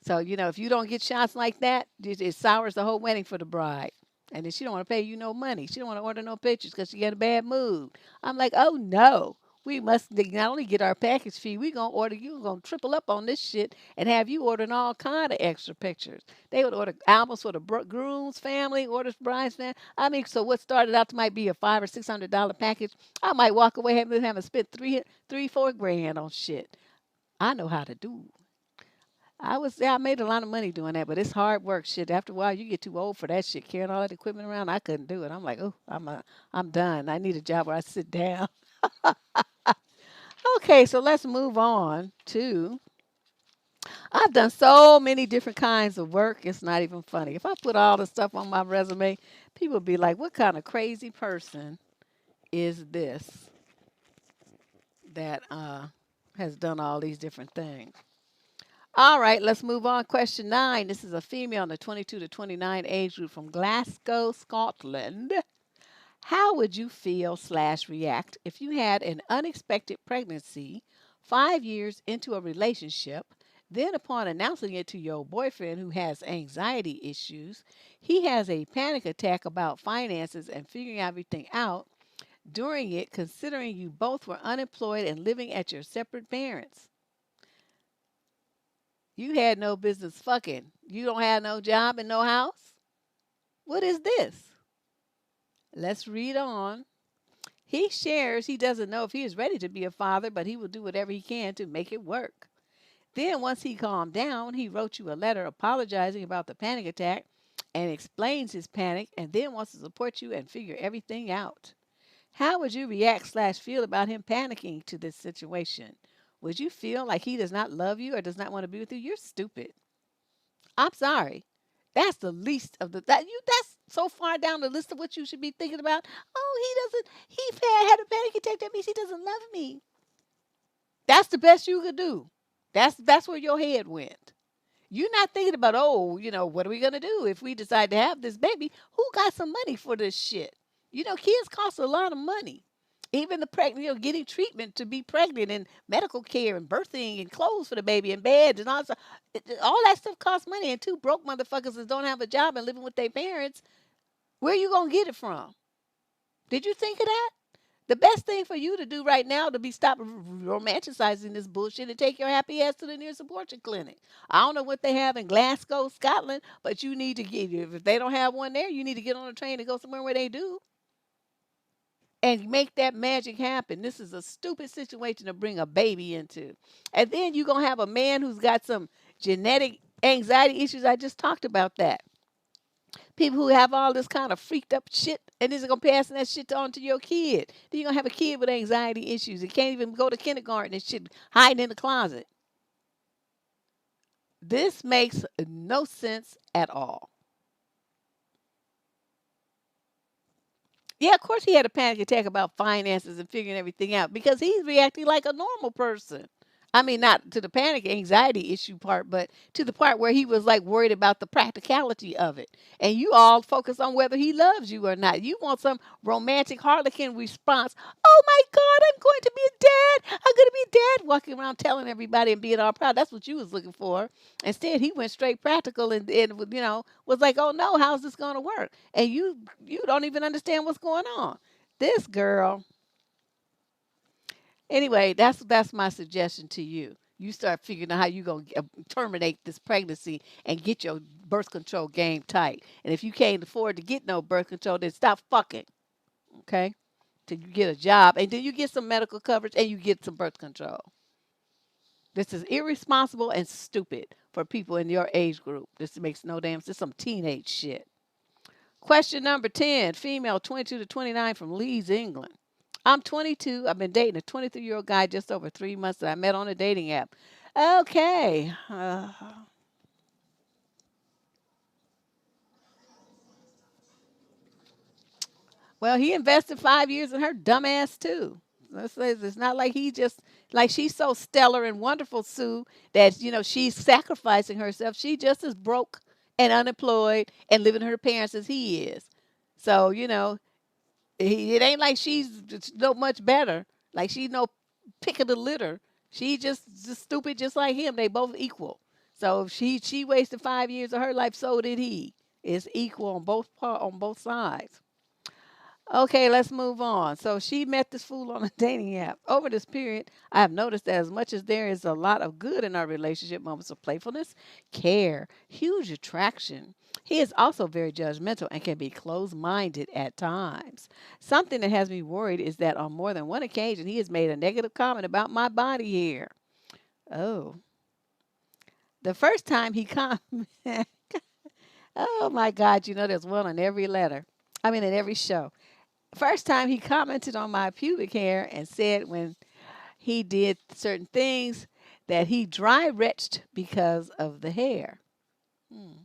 So, if you don't get shots like that, it sours the whole wedding for the bride. And then she don't want to pay you no money. She don't want to order no pictures because she got a bad mood. I'm like, oh no. We must not only get our package fee, we gonna order you gonna triple up on this shit and have you ordering all kind of extra pictures. They would order albums for the groom's family, orders for bride's family. I mean, so what started out to might be a $500 or $600 package, I might walk away having spent 4 grand on shit. I know how to do. I made a lot of money doing that, but it's hard work shit. After a while, you get too old for that shit. Carrying all that equipment around, I couldn't do it. I'm like, oh, I'm done. I need a job where I sit down. Okay, so let's move on to. I've done so many different kinds of work. It's not even funny. If I put all the stuff on my resume, people be like, "What kind of crazy person is this that has done all these different things?" All right, let's move on. Question 9. This is a female in the 22 to 29 age group from Glasgow, Scotland. How would you feel slash react if you had an unexpected pregnancy 5 years into a relationship? Then, upon announcing it to your boyfriend who has anxiety issues, he has a panic attack about finances and figuring everything out. During it, considering you both were unemployed and living at your separate parents. You had no business fucking. You don't have no job and no house? What is this? Let's read on. He shares he doesn't know if he is ready to be a father, but he will do whatever he can to make it work. Then, once he calmed down, he wrote you a letter apologizing about the panic attack and explains his panic and then wants to support you and figure everything out. How would you react slash feel about him panicking to this situation? Would you feel like he does not love you or does not want to be with you? You're stupid. I'm sorry. That's the least of that's so far down the list of what you should be thinking about. Oh, he had a panic attack. That means he doesn't love me. That's the best you could do. That's where your head went. You're not thinking about, oh, what are we gonna do if we decide to have this baby? Who got some money for this shit? Kids cost a lot of money. Even the pregnant, getting treatment to be pregnant and medical care and birthing and clothes for the baby and beds and all that stuff costs money. And two broke motherfuckers that don't have a job and living with their parents, where you gonna get it from? Did you think of that? The best thing for you to do right now to be stop romanticizing this bullshit and take your happy ass to the nearest abortion clinic. I don't know what they have in Glasgow, Scotland, but you need to get if they don't have one there, you need to get on a train and go somewhere where they do and make that magic happen. This is a stupid situation to bring a baby into. And then you're going to have a man who's got some genetic anxiety issues. I just talked about that. People who have all this kind of freaked up shit and is going to pass that shit on to your kid. Then you're going to have a kid with anxiety issues and can't even go to kindergarten and shit, hiding in the closet. This makes no sense at all. Yeah, of course he had a panic attack about finances and figuring everything out because he's reacting like a normal person. I mean, not to the panic anxiety issue part, but to the part where he was like worried about the practicality of it. And you all focus on whether he loves you or not. You want some romantic harlequin response. Oh my God, I'm going to be a dad. I'm going to be a dad. Walking around telling everybody and being all proud. That's what you was looking for. Instead, he went straight practical and was like, oh no, how's this going to work? And you don't even understand what's going on. This girl. Anyway, that's my suggestion to you. You start figuring out how you gonna terminate this pregnancy and get your birth control game tight. And if you can't afford to get no birth control, then stop fucking. Okay, till you get a job, and then you get some medical coverage and you get some birth control. This is irresponsible and stupid for people in your age group. This makes no damn sense. This is some teenage shit. Question number 10, female 22 to 29 from Leeds, England. I'm 22. I've been dating a 23-year-old guy just over 3 months that I met on a dating app. Okay. Well, he invested 5 years in her dumbass too. Let's say it's not like he just like she's so stellar and wonderful, Sue, that she's sacrificing herself. She just as broke and unemployed and living with her parents as he is. So it ain't like she's no much better. Like she no pick of the litter. She just stupid, just like him. They both equal. So if she wasted 5 years of her life, so did he. It's equal on both sides. Okay, let's move on. So she met this fool on a dating app. Over this period, I have noticed that as much as there is a lot of good in our relationship, moments of playfulness, care, huge attraction, he is also very judgmental and can be closed minded at times. Something that has me worried is that on more than one occasion, he has made a negative comment about my body hair. Oh, the first time he commented, oh my God, there's one on every letter. I mean, in every show. First time he commented on my pubic hair and said when he did certain things that he dry retched because of the hair. Hmm.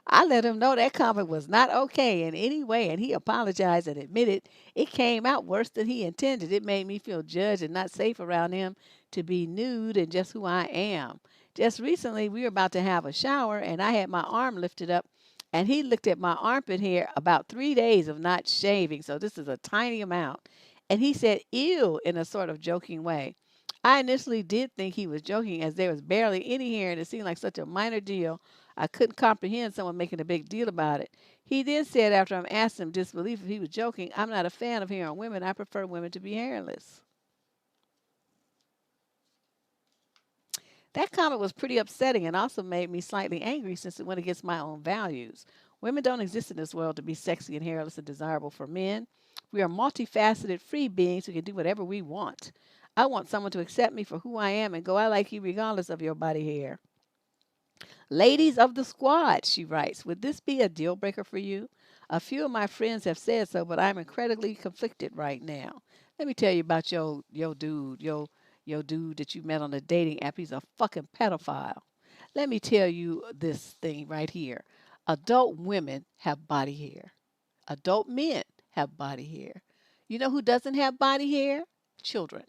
I let him know that comment was not okay in any way, and he apologized and admitted it came out worse than he intended. It made me feel judged and not safe around him to be nude and just who I am. Just recently, we were about to have a shower, and I had my arm lifted up, and he looked at my armpit hair about 3 days of not shaving. So this is a tiny amount. And he said, ew, in a sort of joking way. I initially did think he was joking as there was barely any hair and it seemed like such a minor deal I couldn't comprehend someone making a big deal about it. He then said, after I asked him disbelief if he was joking, I'm not a fan of hair on women. I prefer women to be hairless. That comment was pretty upsetting and also made me slightly angry since it went against my own values. Women don't exist in this world to be sexy and hairless and desirable for men. We are multifaceted, free beings who can do whatever we want. I want someone to accept me for who I am and go, I like you regardless of your body hair. Ladies of the squad, she writes, would this be a deal breaker for you? A few of my friends have said so, but I'm incredibly conflicted right now. Let me tell you about your dude that you met on a dating app. He's a fucking pedophile. Let me tell you this thing right here. Adult women have body hair. Adult men have body hair. You know who doesn't have body hair? Children.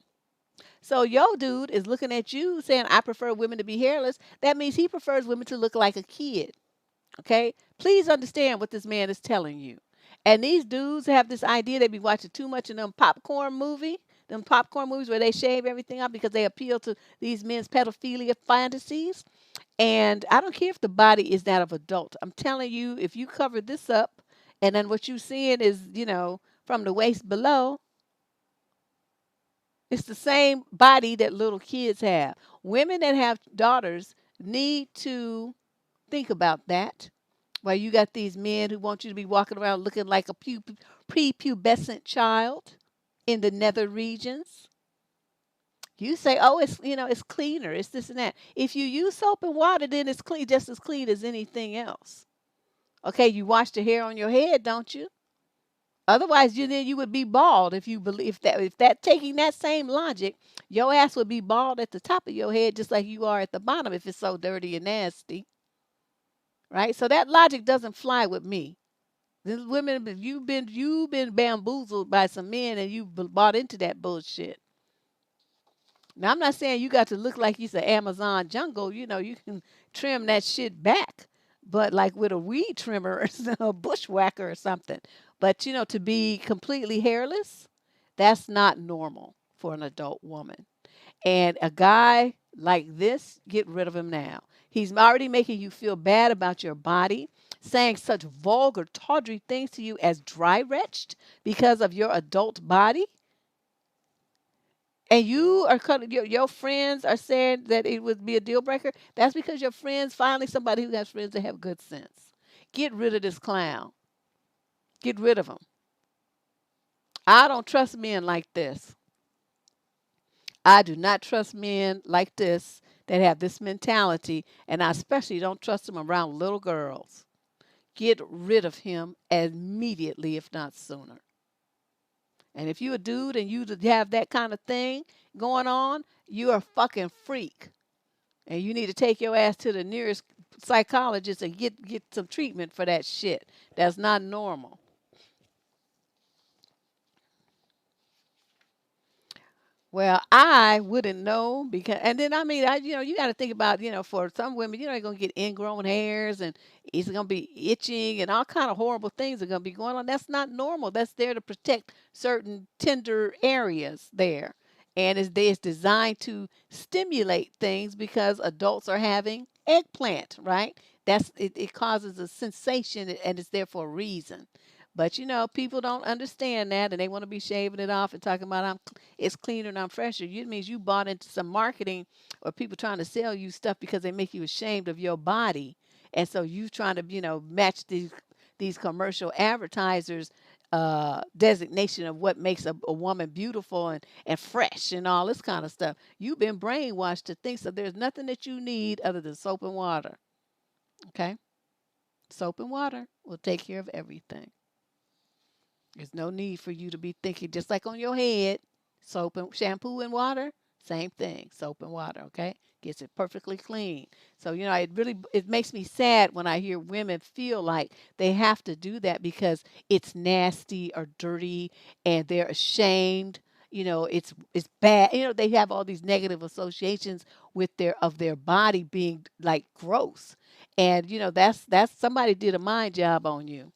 So your dude is looking at you saying, I prefer women to be hairless. That means he prefers women to look like a kid. Okay? Please understand what this man is telling you. And these dudes have this idea they be watching too much of them popcorn movies where they shave everything up because they appeal to these men's pedophilia fantasies. And I don't care if the body is that of adult. I'm telling you, if you cover this up and then what you seeing is, from the waist below, it's the same body that little kids have. Women that have daughters need to think about that. While you got these men who want you to be walking around looking like a prepubescent child in the nether regions. You say, oh, it's cleaner, it's this and that. If you use soap and water, then it's clean, just as clean as anything else. Okay, you wash the hair on your head, don't you? Otherwise, you would be bald if you believe if that taking that same logic, your ass would be bald at the top of your head just like you are at the bottom if it's so dirty and nasty, right? So that logic doesn't fly with me. These women, you've been bamboozled by some men and you've bought into that bullshit. Now I'm not saying you got to look like you's an Amazon jungle. You can trim that shit back, but like with a weed trimmer or a bushwhacker or something. But to be completely hairless, that's not normal for an adult woman. And a guy like this, get rid of him now. He's already making you feel bad about your body, saying such vulgar, tawdry things to you as dry retched because of your adult body. And your friends are saying that it would be a deal breaker. That's because your friends, finally somebody who has friends that have good sense. Get rid of this clown. Get rid of him. I don't trust men like this. I do not trust men like this that have this mentality, and I especially don't trust them around little girls. Get rid of him immediately, if not sooner. And if you're a dude and you have that kind of thing going on, you're a fucking freak. And you need to take your ass to the nearest psychologist and get some treatment for that shit. That's not normal. Well, I wouldn't know because, and then I mean, you got to think about, for some women, they're gonna get ingrown hairs and it's gonna be itching and all kind of horrible things are gonna be going on. That's not normal. That's there to protect certain tender areas there, and it's designed to stimulate things because adults are having eggplant, right? It causes a sensation and it's there for a reason. But people don't understand that, and they want to be shaving it off and talking about it's cleaner and I'm fresher. It means you bought into some marketing or people trying to sell you stuff because they make you ashamed of your body. And so you trying to, match these commercial advertisers designation of what makes a woman beautiful and fresh and all this kind of stuff. You've been brainwashed to think so there's nothing that you need other than soap and water. Okay? Soap and water will take care of everything. There's no need for you to be thinking just like on your head, soap and shampoo and water, same thing, soap and water, okay? Gets it perfectly clean. So, it makes me sad when I hear women feel like they have to do that because it's nasty or dirty and they're ashamed. It's bad. They have all these negative associations with their body being like gross. And that's somebody did a mind job on you.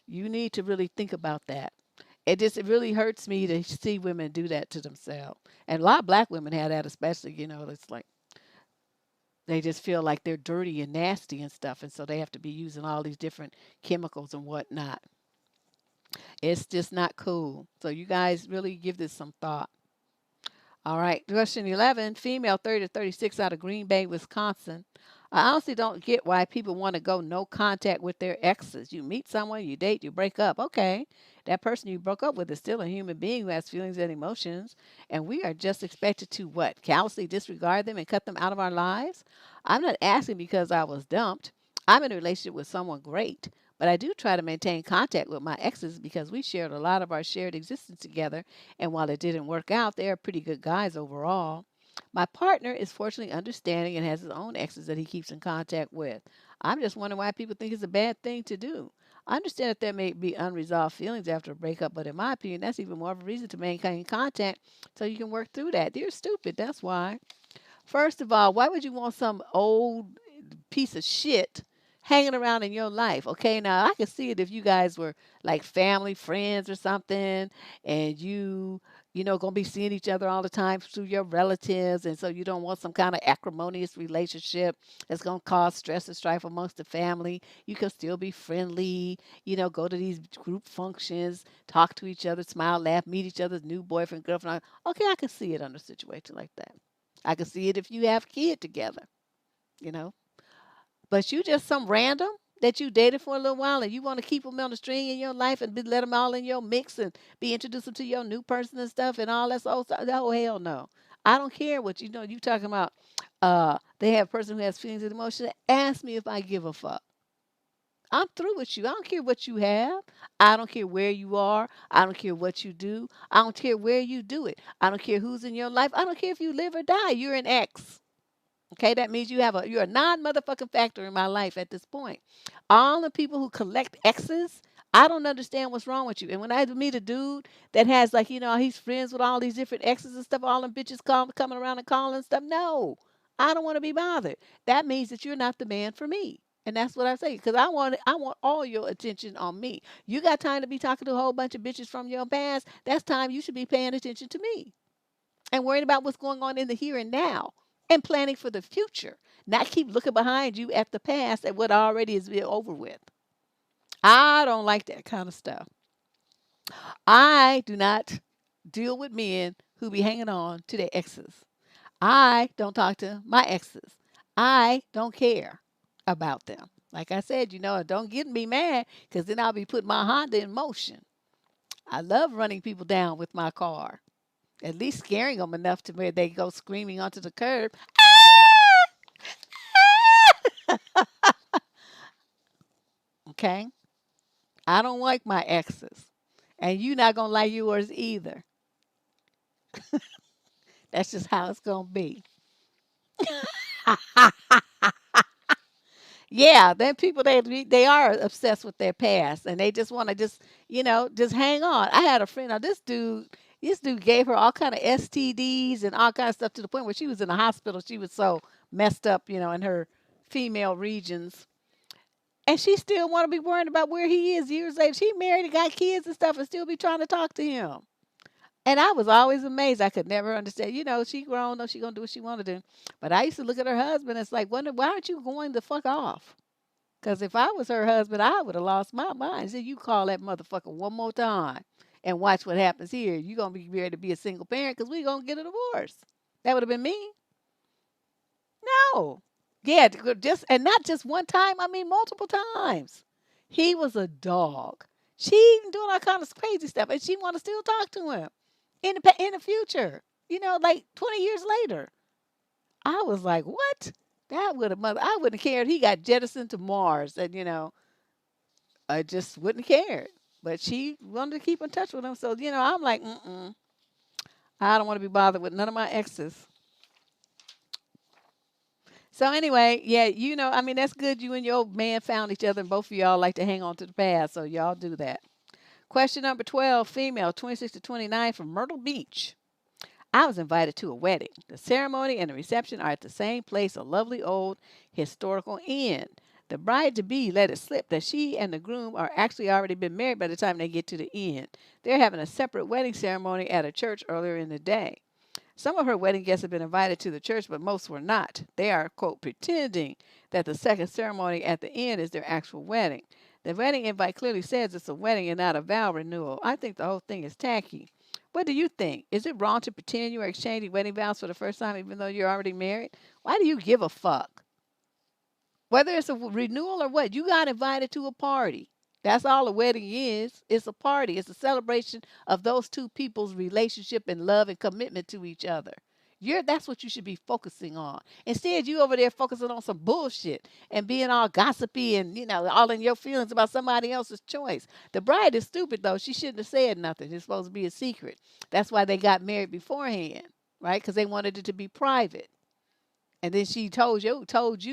You need to really think about that. It really hurts me to see women do that to themselves. And a lot of black women have that especially, it's like they just feel like they're dirty and nasty and stuff. And so they have to be using all these different chemicals and whatnot. It's just not cool. So you guys really give this some thought. All right. Question 11, female 30 to 36 out of Green Bay, Wisconsin. I honestly don't get why people want to go no contact with their exes. You meet someone, you date, you break up. Okay. That person you broke up with is still a human being who has feelings and emotions. And we are just expected to what? Callously disregard them and cut them out of our lives? I'm not asking because I was dumped. I'm in a relationship with someone great. But I do try to maintain contact with my exes because we shared a lot of our shared existence together, and while it didn't work out, they are pretty good guys overall. My partner is fortunately understanding and has his own exes that he keeps in contact with. I'm just wondering why people think it's a bad thing to do. I understand that there may be unresolved feelings after a breakup, but in my opinion, that's even more of a reason to maintain contact so you can work through that. You're stupid, that's why. First of all, why would you want some old piece of shit hanging around in your life? Okay, now I could see it if you guys were like family, friends, or something, and gonna be seeing each other all the time through your relatives, and so you don't want some kind of acrimonious relationship that's gonna cause stress and strife amongst the family. You can still be friendly, go to these group functions, talk to each other, smile, laugh, meet each other's new boyfriend, girlfriend. Okay, I can see it under a situation like that. I can see it if you have kid together, you know. But you just some random that you dated for a little while and you want to keep them on the string in your life and let them all in your mix and be introduced to your new person and stuff and all that old stuff. Oh hell no. I don't care what you talking about. They have a person who has feelings and emotions. Ask me if I give a fuck. I'm through with you. I don't care what you have. I don't care where you are. I don't care what you do. I don't care where you do it. I don't care who's in your life. I don't care if you live or die. You're an ex. Okay, that means you're a non-motherfucking factor in my life at this point. All the people who collect X's, I don't understand what's wrong with you. And when I meet a dude that has like, he's friends with all these different X's and stuff, all them bitches coming around and calling and stuff. No, I don't want to be bothered. That means that you're not the man for me. And that's what I say, because I want all your attention on me. You got time to be talking to a whole bunch of bitches from your past. That's time you should be paying attention to me and worrying about what's going on in the here and now and planning for the future, not keep looking behind you at the past at what already is been over with. I don't like that kind of stuff. I do not deal with men who be hanging on to their exes. I don't talk to my exes. I don't care about them. Like I said, don't get me mad because then I'll be putting my Honda in motion. I love running people down with my car, at least scaring them enough to where they go screaming onto the curb. Okay? I don't like my exes. And you not gonna like yours either. That's just how it's gonna be. Yeah, then people they are obsessed with their past and they just want to just just hang on. I had a friend. Now this dude gave her all kind of STDs and all kind of stuff to the point where she was in the hospital. She was so messed up, in her female regions, and she still want to be worried about where he is years later. She married and got kids and stuff, and still be trying to talk to him. And I was always amazed. I could never understand. She grown up. She gonna do what she want to do. But I used to look at her husband. It's like, wonder why aren't you going the fuck off? Because if I was her husband, I would have lost my mind. Said, you call that motherfucker one more time and watch what happens here. You're going to be ready to be a single parent because we're going to get a divorce. That would have been me. No. Yeah, just and not just one time. I mean, multiple times. He was a dog. She doing all kind of crazy stuff, and she want to still talk to him in the future. Like 20 years later. I was like, what? That would have mother. I wouldn't have cared. He got jettisoned to Mars, and I just wouldn't have cared. But she wanted to keep in touch with him, so I'm like, I don't want to be bothered with none of my exes. So anyway, yeah, I mean that's good. You and your old man found each other, and both of y'all like to hang on to the past, so y'all do that. Question number 12, female, 26 to 29 from Myrtle Beach. I was invited to a wedding. The ceremony and the reception are at the same place, a lovely old historical inn. The bride to be let it slip that she and the groom are actually already been married by the time they get to the inn. They're having a separate wedding ceremony at a church earlier in the day. Some of her wedding guests have been invited to the church, but most were not. They are, quote, pretending that the second ceremony at the end is their actual wedding. The wedding invite clearly says it's a wedding and not a vow renewal. I think the whole thing is tacky. What do you think? Is it wrong to pretend you are exchanging wedding vows for the first time even though you're already married? Why do you give a fuck? Whether it's a renewal or what, you got invited to a party. That's all a wedding is. It's a party. It's a celebration of those two people's relationship and love and commitment to each other. That's what you should be focusing on. Instead, you over there focusing on some bullshit and being all gossipy and all in your feelings about somebody else's choice. The bride is stupid though. She shouldn't have said nothing. It's supposed to be a secret. That's why they got married beforehand, right? Because they wanted it to be private. And then she told you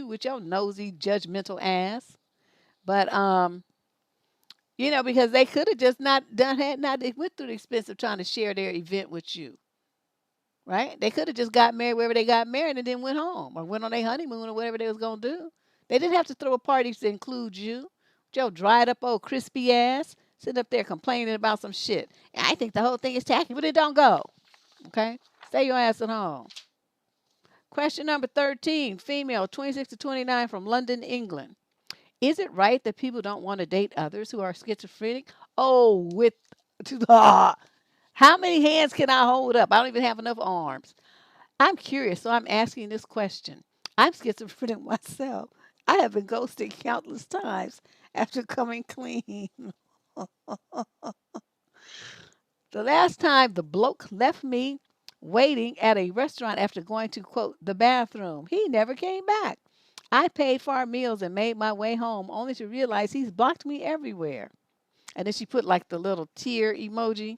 with your nosy, judgmental ass. But because they could have just not done had not they went through the expense of trying to share their event with you, right? They could have just got married wherever they got married and then went home or went on their honeymoon or whatever they was gonna do. They didn't have to throw a party to include you. Joe dried up old crispy ass sitting up there complaining about some shit. And I think the whole thing is tacky, but it don't go. Okay, stay your ass at home. Question number 13, female, 26 to 29 from London, England. Is it right that people don't want to date others who are schizophrenic? Oh, with how many hands can I hold up? I don't even have enough arms. I'm curious, so I'm asking this question. I'm schizophrenic myself. I have been ghosted countless times after coming clean. The last time the bloke left me waiting at a restaurant after going to, quote, the bathroom, he never came back. I paid for our meals and made my way home only to realize he's blocked me everywhere. And then she put like the little tear emoji.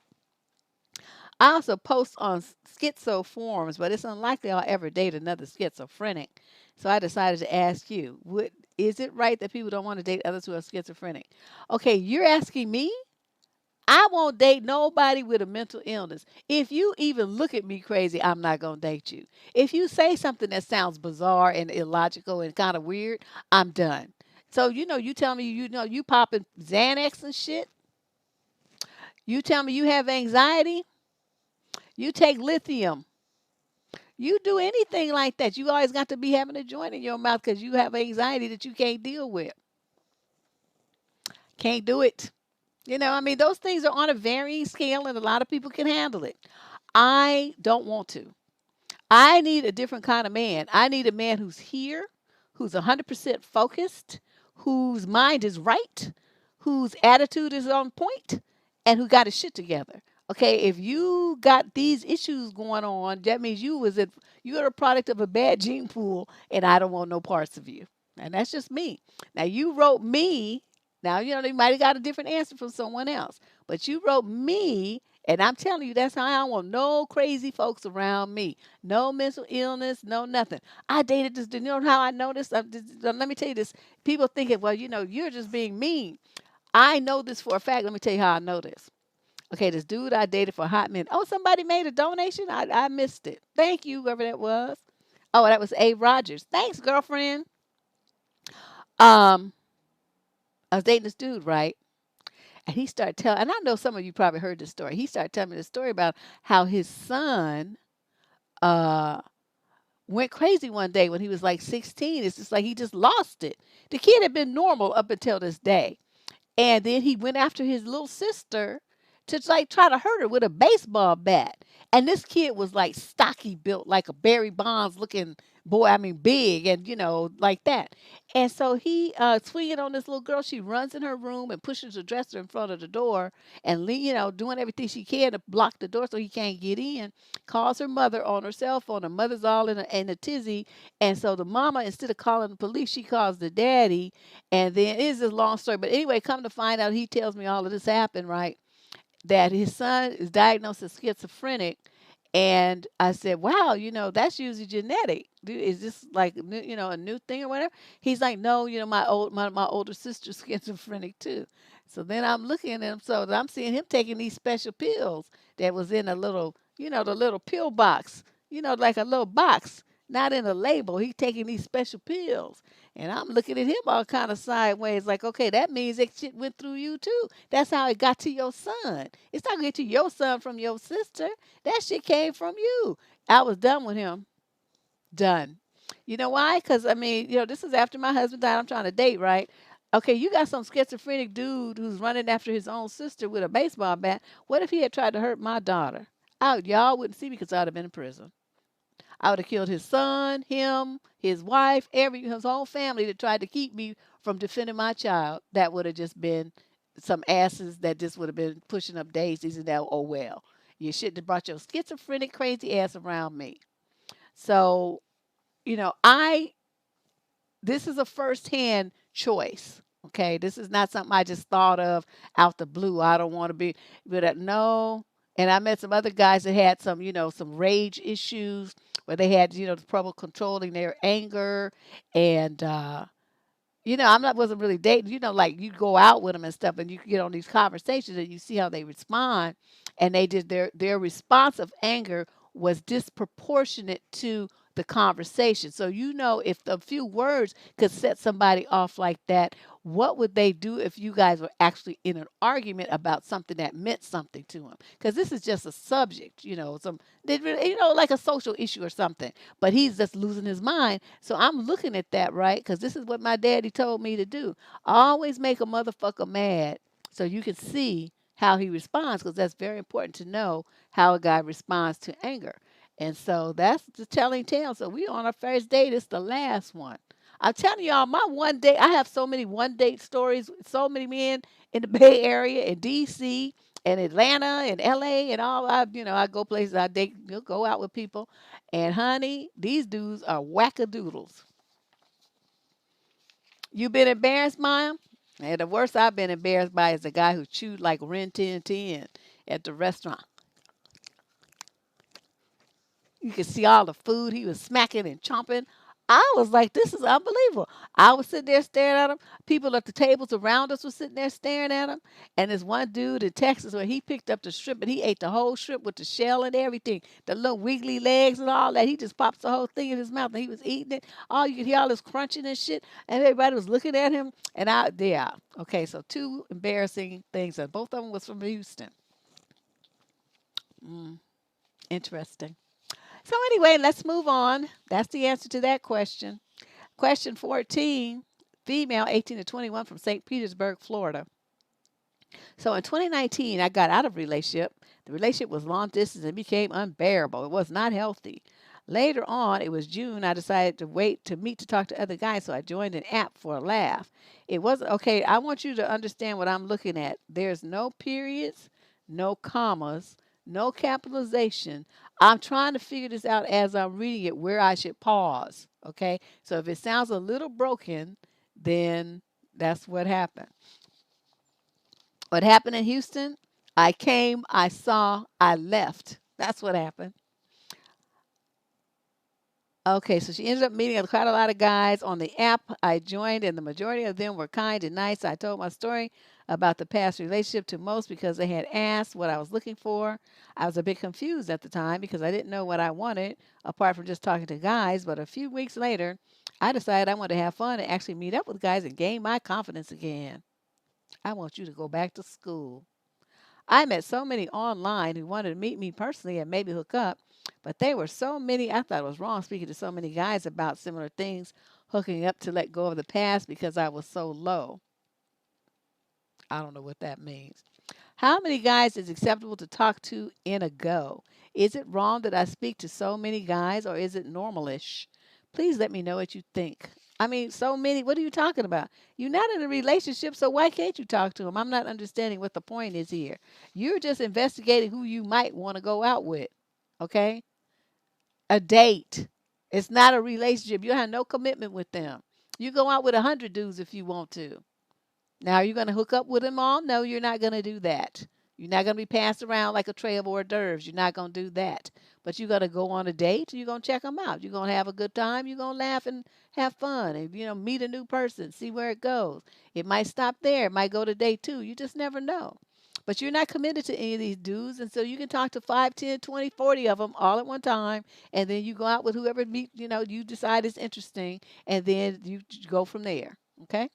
I also post on schizo forums, but it's unlikely I'll ever date another schizophrenic. So I decided to ask you, is it right that people don't want to date others who are schizophrenic? Okay, you're asking me? I won't date nobody with a mental illness. If you even look at me crazy, I'm not going to date you. If you say something that sounds bizarre and illogical and kind of weird, I'm done. So, you tell me, you popping Xanax and shit. You tell me you have anxiety. You take lithium. You do anything like that. You always got to be having a joint in your mouth because you have anxiety that you can't deal with. Can't do it. I mean, those things are on a varying scale and a lot of people can handle it. I don't want to. I need a different kind of man. I need a man who's here, who's 100% focused, whose mind is right, whose attitude is on point, and who got his shit together. Okay, if you got these issues going on, that means you're a product of a bad gene pool, and I don't want no parts of you. And that's just me. Now you wrote me. Now they might have got a different answer from someone else, but you wrote me And I'm telling you, that's how I don't want no crazy folks around me. No mental illness, no nothing. I dated this. You know how I know this? Let me tell you this. People thinking, well, you're just being mean. I know this for a fact. Let me tell you how I know this. Okay, this dude I dated for a hot minute. Oh, somebody made a donation. I missed it. Thank you, whoever that was. Oh, that was A. Rogers. Thanks, girlfriend. Um, I was dating this dude, right? And he started telling, and I know some of you probably heard this story. He started telling me the story about how his son uh went crazy one day when he was like 16. It's just like he just lost it. The kid had been normal up until this day. And then he went after his little sister to like try to hurt her with a baseball bat. And this kid was like stocky built, like a Barry Bonds looking boy. I mean, big and like that. And so he swinging on this little girl. She runs in her room and pushes the dresser in front of the door and doing everything she can to block the door so he can't get in. Calls her mother on her cell phone. Her mother's all in a tizzy. And so the mama, instead of calling the police, she calls the daddy, and then it is a long story. But anyway, come to find out, he tells me all of this happened, right? That his son is diagnosed as schizophrenic. And I said, wow, that's usually genetic. Is this like, a new thing or whatever? He's like, no, my older sister's schizophrenic too. So then I'm looking at him, so I'm seeing him taking these special pills that was in a little, the little pill box, like a little box, not in a label. He taking these special pills. And I'm looking at him all kind of sideways, like, okay, that means that shit went through you too. That's how it got to your son. It's not get to your son from your sister. That shit came from you. I was done with him. Done. You know why? Because, I mean, this is after my husband died. I'm trying to date, right? Okay, you got some schizophrenic dude who's running after his own sister with a baseball bat. What if he had tried to hurt my daughter? Y'all wouldn't see me because I'd have been in prison. I would have killed his son, him, his wife, his whole family that tried to keep me from defending my child. That would have just been some asses that just would have been pushing up daisies and that, oh well. You shouldn't have brought your schizophrenic crazy ass around me. So, I this is a firsthand choice. Okay, this is not something I just thought of out the blue. I don't want to be, but no. And I met some other guys that had some, some rage issues where they had, trouble controlling their anger, and I'm not wasn't really dating. Like you go out with them and stuff, and you get on these conversations, and you see how they respond, and they did their response of anger was disproportionate to the conversation. So if a few words could set somebody off like that, what would they do if you guys were actually in an argument about something that meant something to them? Because this is just a subject, like a social issue or something, but he's just losing his mind. So I'm looking at that, right? Because this is what my daddy told me to do. Always make a motherfucker mad so you can see how he responds, because that's very important to know how a guy responds to anger. And so that's the telling tale. So we on our first date. It's the last one. I'm telling y'all, my one date, I have so many one date stories, so many men in the Bay Area, in DC, and Atlanta, and LA, and all. I go places, I date, go out with people. And honey, these dudes are wackadoodles. You been embarrassed, Maya? And the worst I've been embarrassed by is the guy who chewed like Rin Tin Tin at the restaurant. You could see all the food he was smacking and chomping. I was like, this is unbelievable. I was sitting there staring at him. People at the tables around us were sitting there staring at him. And this one dude in Texas, where he picked up the shrimp and he ate the whole shrimp with the shell and everything, the little wiggly legs and all that. He just pops the whole thing in his mouth and he was eating it. All you could hear all this crunching and shit. And everybody was looking at him. And yeah. Okay, so two embarrassing things. And both of them was from Houston. Mm, interesting. So anyway, let's move on. That's the answer to that question. Question 14, female 18 to 21 from St. Petersburg, Florida. So in 2019, I got out of a relationship. The relationship was long distance and became unbearable. It was not healthy. Later on, it was June, I decided to wait to meet to talk to other guys, so I joined an app for a laugh. It wasn't okay. I want you to understand what I'm looking at. There's no periods, no commas, no capitalization. I'm trying to figure this out as I'm reading it where I should pause. Okay. So if it sounds a little broken, then that's what happened. What happened in Houston? I came, I saw, I left. That's what happened. Okay, so she ended up meeting quite a lot of guys on the app I joined, and the majority of them were kind and nice. I told my story about the past relationship to most because they had asked what I was looking for. I was a bit confused at the time because I didn't know what I wanted apart from just talking to guys. But a few weeks later, I decided I wanted to have fun and actually meet up with guys and gain my confidence again. I want you to go back to school. I met so many online who wanted to meet me personally and maybe hook up, but they were so many. I thought it was wrong speaking to so many guys about similar things, hooking up to let go of the past because I was so low. I don't know what that means. How many guys is acceptable to talk to in a go? Is it wrong that I speak to so many guys or is it normalish? Please let me know what you think. I mean, so many. What are you talking about? You're not in a relationship, so why can't you talk to them? I'm not understanding what the point is here. You're just investigating who you might want to go out with. Okay? A date. It's not a relationship. You have no commitment with them. You go out with 100 dudes if you want to. Now, are you going to hook up with them all? No, you're not going to do that. You're not going to be passed around like a tray of hors d'oeuvres. You're not going to do that. But you're going to go on a date. You're going to check them out. You're going to have a good time. You're going to laugh and have fun and, meet a new person, see where it goes. It might stop there. It might go to day two. You just never know. But you're not committed to any of these dudes. And so you can talk to 5, 10, 20, 40 of them all at one time. And then you go out with whoever you decide is interesting. And then you go from there. Okay?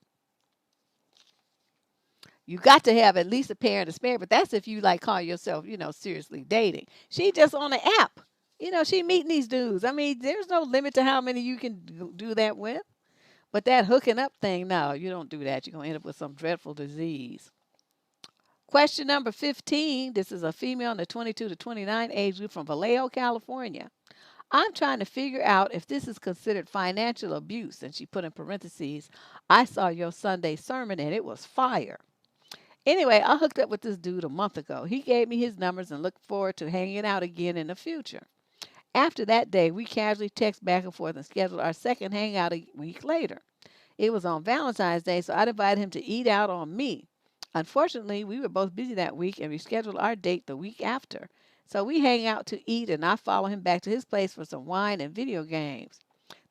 You got to have at least a pair and a spare, but that's if you like call yourself, seriously dating. She just on the app. She meeting these dudes. I mean, there's no limit to how many you can do that with. But that hooking up thing, no, you don't do that. You're going to end up with some dreadful disease. Question number 15. This is a female in the 22 to 29 age group from Vallejo, California. I'm trying to figure out if this is considered financial abuse. And she put in parentheses, I saw your Sunday sermon and it was fire. Anyway, I hooked up with this dude a month ago. He gave me his numbers and looked forward to hanging out again in the future. After that day, we casually text back and forth and scheduled our second hangout a week later. It was on Valentine's Day, so I invited him to eat out on me. Unfortunately, we were both busy that week and rescheduled our date the week after. So we hang out to eat and I follow him back to his place for some wine and video games.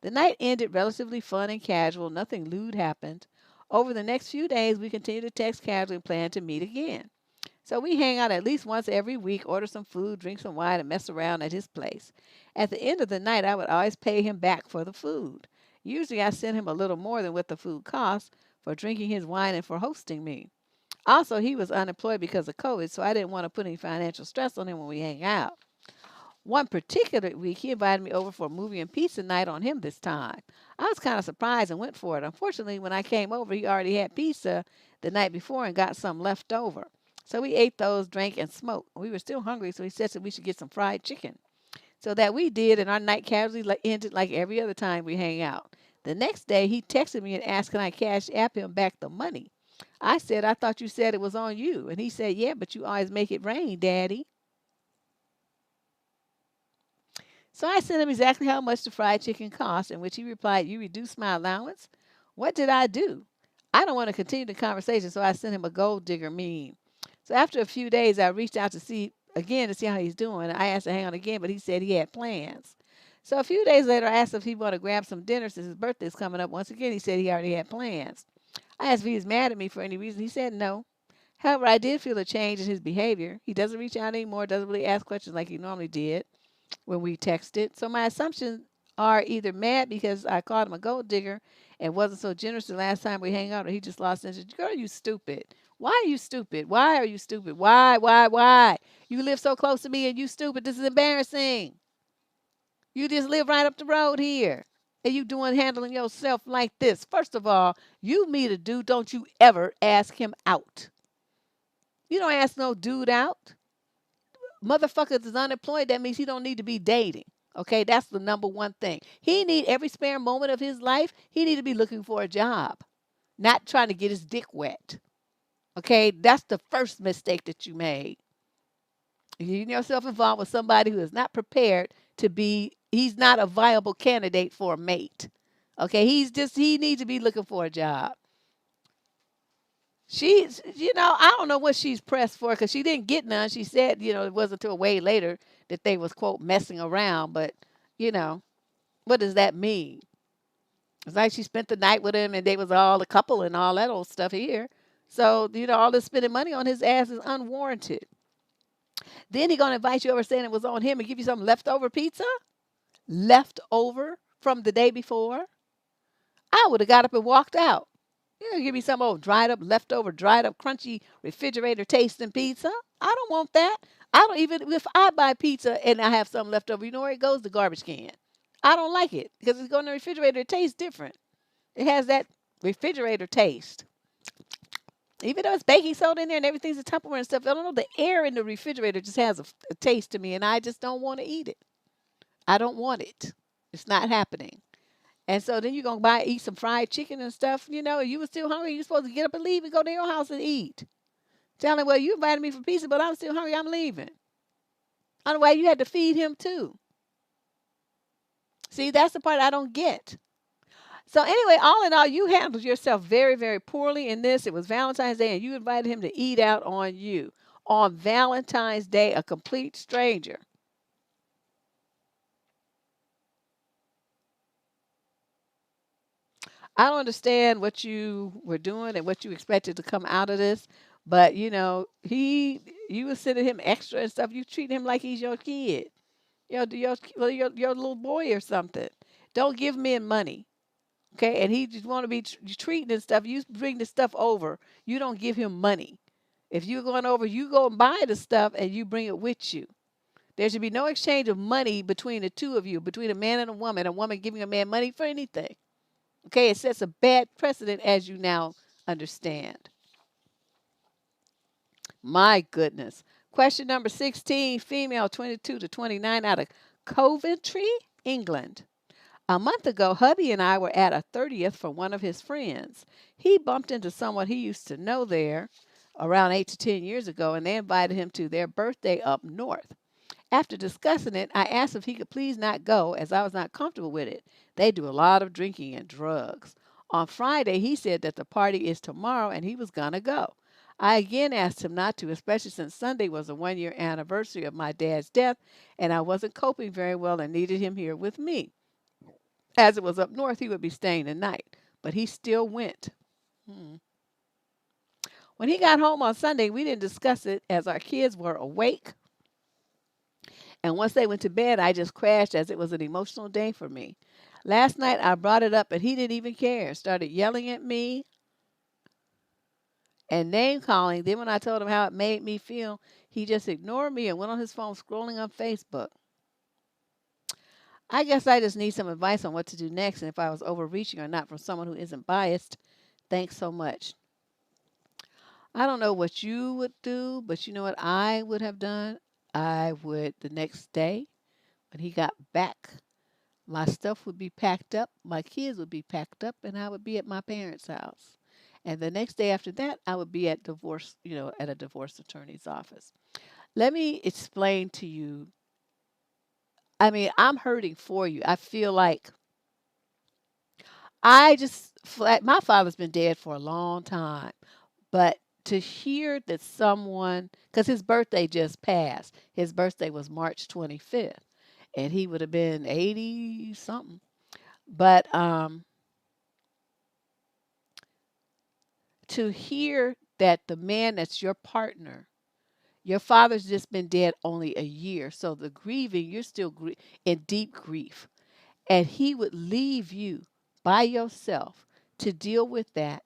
The night ended relatively fun and casual. Nothing lewd happened. Over the next few days, we continued to text casually and plan to meet again. So we hang out at least once every week, order some food, drink some wine, and mess around at his place. At the end of the night, I would always pay him back for the food. Usually, I sent him a little more than what the food cost for drinking his wine and for hosting me. Also, he was unemployed because of COVID, so I didn't want to put any financial stress on him when we hang out. One particular week, he invited me over for a movie and pizza night on him this time. I was kind of surprised and went for it. Unfortunately, when I came over, he already had pizza the night before and got some left over. So we ate those, drank, and smoked. We were still hungry, so he said that we should get some fried chicken. So that we did, and our night casually ended like every other time we hang out. The next day, he texted me and asked, can I cash app him back the money? I said, I thought you said it was on you. And he said, yeah, but you always make it rain, Daddy. So I sent him exactly how much the fried chicken cost, in which he replied, you reduced my allowance? What did I do? I don't want to continue the conversation, so I sent him a gold digger meme. So after a few days, I reached out to see how he's doing. I asked to hang on again, but he said he had plans. So a few days later, I asked if he wanted to grab some dinner since his birthday is coming up. Once again, he said he already had plans. I asked if he was mad at me for any reason. He said no. However, I did feel a change in his behavior. He doesn't reach out anymore, doesn't really ask questions like he normally did when we texted. So my assumptions are either mad because I called him a gold digger and wasn't so generous the last time we hang out, or he just lost interest. Girl, you stupid. Why are you stupid? Why are you stupid? Why? You live so close to me and you stupid. This is embarrassing. You just live right up the road here. And you handling yourself like this. First of all, you meet a dude, don't you ever ask him out. You don't ask no dude out. Motherfucker is unemployed, that means he don't need to be dating. Okay, that's the number one thing. He need every spare moment of his life. He need to be looking for a job, not trying to get his dick wet. Okay, that's the first mistake that you made. You get yourself involved with somebody who is not prepared to be. He's not a viable candidate for a mate. Okay, he needs to be looking for a job. I don't know what she's pressed for because she didn't get none. She said, it wasn't until way later that they was, quote, messing around. But, you know, what does that mean? It's like she spent the night with him and they was all a couple and all that old stuff here. So, all this spending money on his ass is unwarranted. Then he gonna invite you over saying it was on him and give you some leftover pizza? Left over from the day before? I would have got up and walked out. Give me some old dried up, leftover, dried up, crunchy refrigerator tasting pizza. I don't want that. I don't even, if I buy pizza and I have some left over, you know where it goes? The garbage can. I don't like it because it's going in the refrigerator. It tastes different. It has that refrigerator taste. Even though it's baking soda in there and everything's a Tupperware and stuff, I don't know. The air in the refrigerator just has a taste to me, and I just don't want to eat it. I don't want it. It's not happening. And so then you're gonna eat some fried chicken and stuff, you were still hungry, you're supposed to get up and leave and go to your house and eat. Tell him, well, you invited me for pizza, but I'm still hungry, I'm leaving. Otherwise, you had to feed him too. See, that's the part I don't get. So anyway, all in all, you handled yourself very, very poorly in this. It was Valentine's Day, and you invited him to eat out on you. On Valentine's Day, a complete stranger. I don't understand what you were doing and what you expected to come out of this, but you were sending him extra and stuff. You treat him like he's your kid, your little boy or something. Don't give men money, okay? And he just want to be treating and stuff. You bring the stuff over. You don't give him money. If you're going over, you go and buy the stuff and you bring it with you. There should be no exchange of money between the two of you, between a man and a woman giving a man money for anything. Okay, it sets a bad precedent as you now understand. My goodness. Question number 16, female 22 to 29 out of Coventry, England. A month ago, hubby and I were at a 30th for one of his friends. He bumped into someone he used to know there around 8 to 10 years ago, and they invited him to their birthday up north. After discussing it, I asked if he could please not go as I was not comfortable with it. They do a lot of drinking and drugs. On Friday, he said that the party is tomorrow and he was going to go. I again asked him not to, especially since Sunday was the 1 year anniversary of my dad's death and I wasn't coping very well and needed him here with me. As it was up north, he would be staying the night, but he still went. Hmm. When he got home on Sunday, we didn't discuss it as our kids were awake. And once they went to bed, I just crashed as it was an emotional day for me. Last night, I brought it up, and he didn't even care. Started yelling at me and name calling. Then, when I told him how it made me feel, he just ignored me and went on his phone scrolling on Facebook. I guess I just need some advice on what to do next and if I was overreaching or not from someone who isn't biased. Thanks so much. I don't know what you would do, but you know what I would have done? I would, the next day, when he got back, my stuff would be packed up, my kids would be packed up, and I would be at my parents' house. And the next day after that, I would be at a divorce attorney's office. Let me explain to you. I mean, I'm hurting for you. I feel like my father's been dead for a long time, but to hear that someone, because his birthday just passed, his birthday was March 25th, and he would have been 80 something. But to hear that the man that's your partner, your father's just been dead only a year, so the grieving, you're still in deep grief, and he would leave you by yourself to deal with that.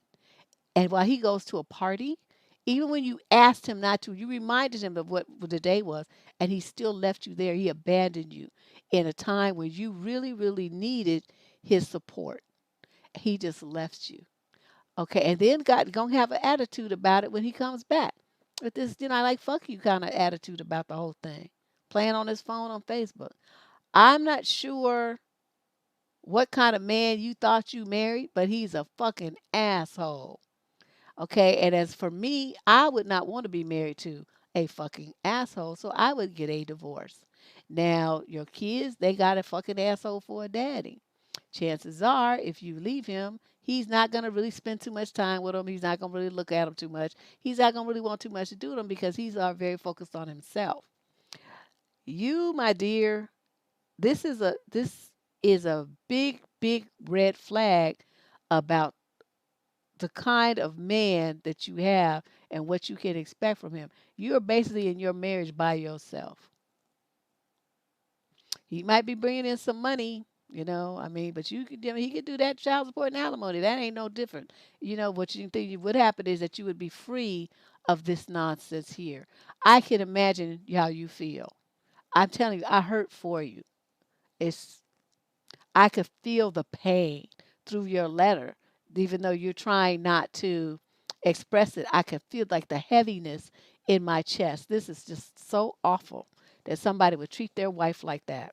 And while he goes to a party, even when you asked him not to, you reminded him of what the day was, and he still left you there. He abandoned you in a time when you really, really needed his support. He just left you. Okay, and then God gonna have an attitude about it when he comes back. With this, I like fuck you kind of attitude about the whole thing. Playing on his phone on Facebook. I'm not sure what kind of man you thought you married, but he's a fucking asshole. Okay, and as for me, I would not want to be married to a fucking asshole, so I would get a divorce. Now, your kids, they got a fucking asshole for a daddy. Chances are, if you leave him, He's not going to really spend too much time with them. He's not going to really look at them too much. He's not going to really want too much to do with them because he's very focused on himself. You, my dear, this is a big red flag about the kind of man that you have and what you can expect from him. You're basically in your marriage by yourself. He might be bringing in some money, I mean, but he could do that child support and alimony. That ain't no different. What you think would happen is that you would be free of this nonsense here. I can imagine how you feel. I'm telling you, I hurt for you. It's I could feel the pain through your letter, even though you're trying not to express it. I could feel like the heaviness in my chest. This is just so awful that somebody would treat their wife like that.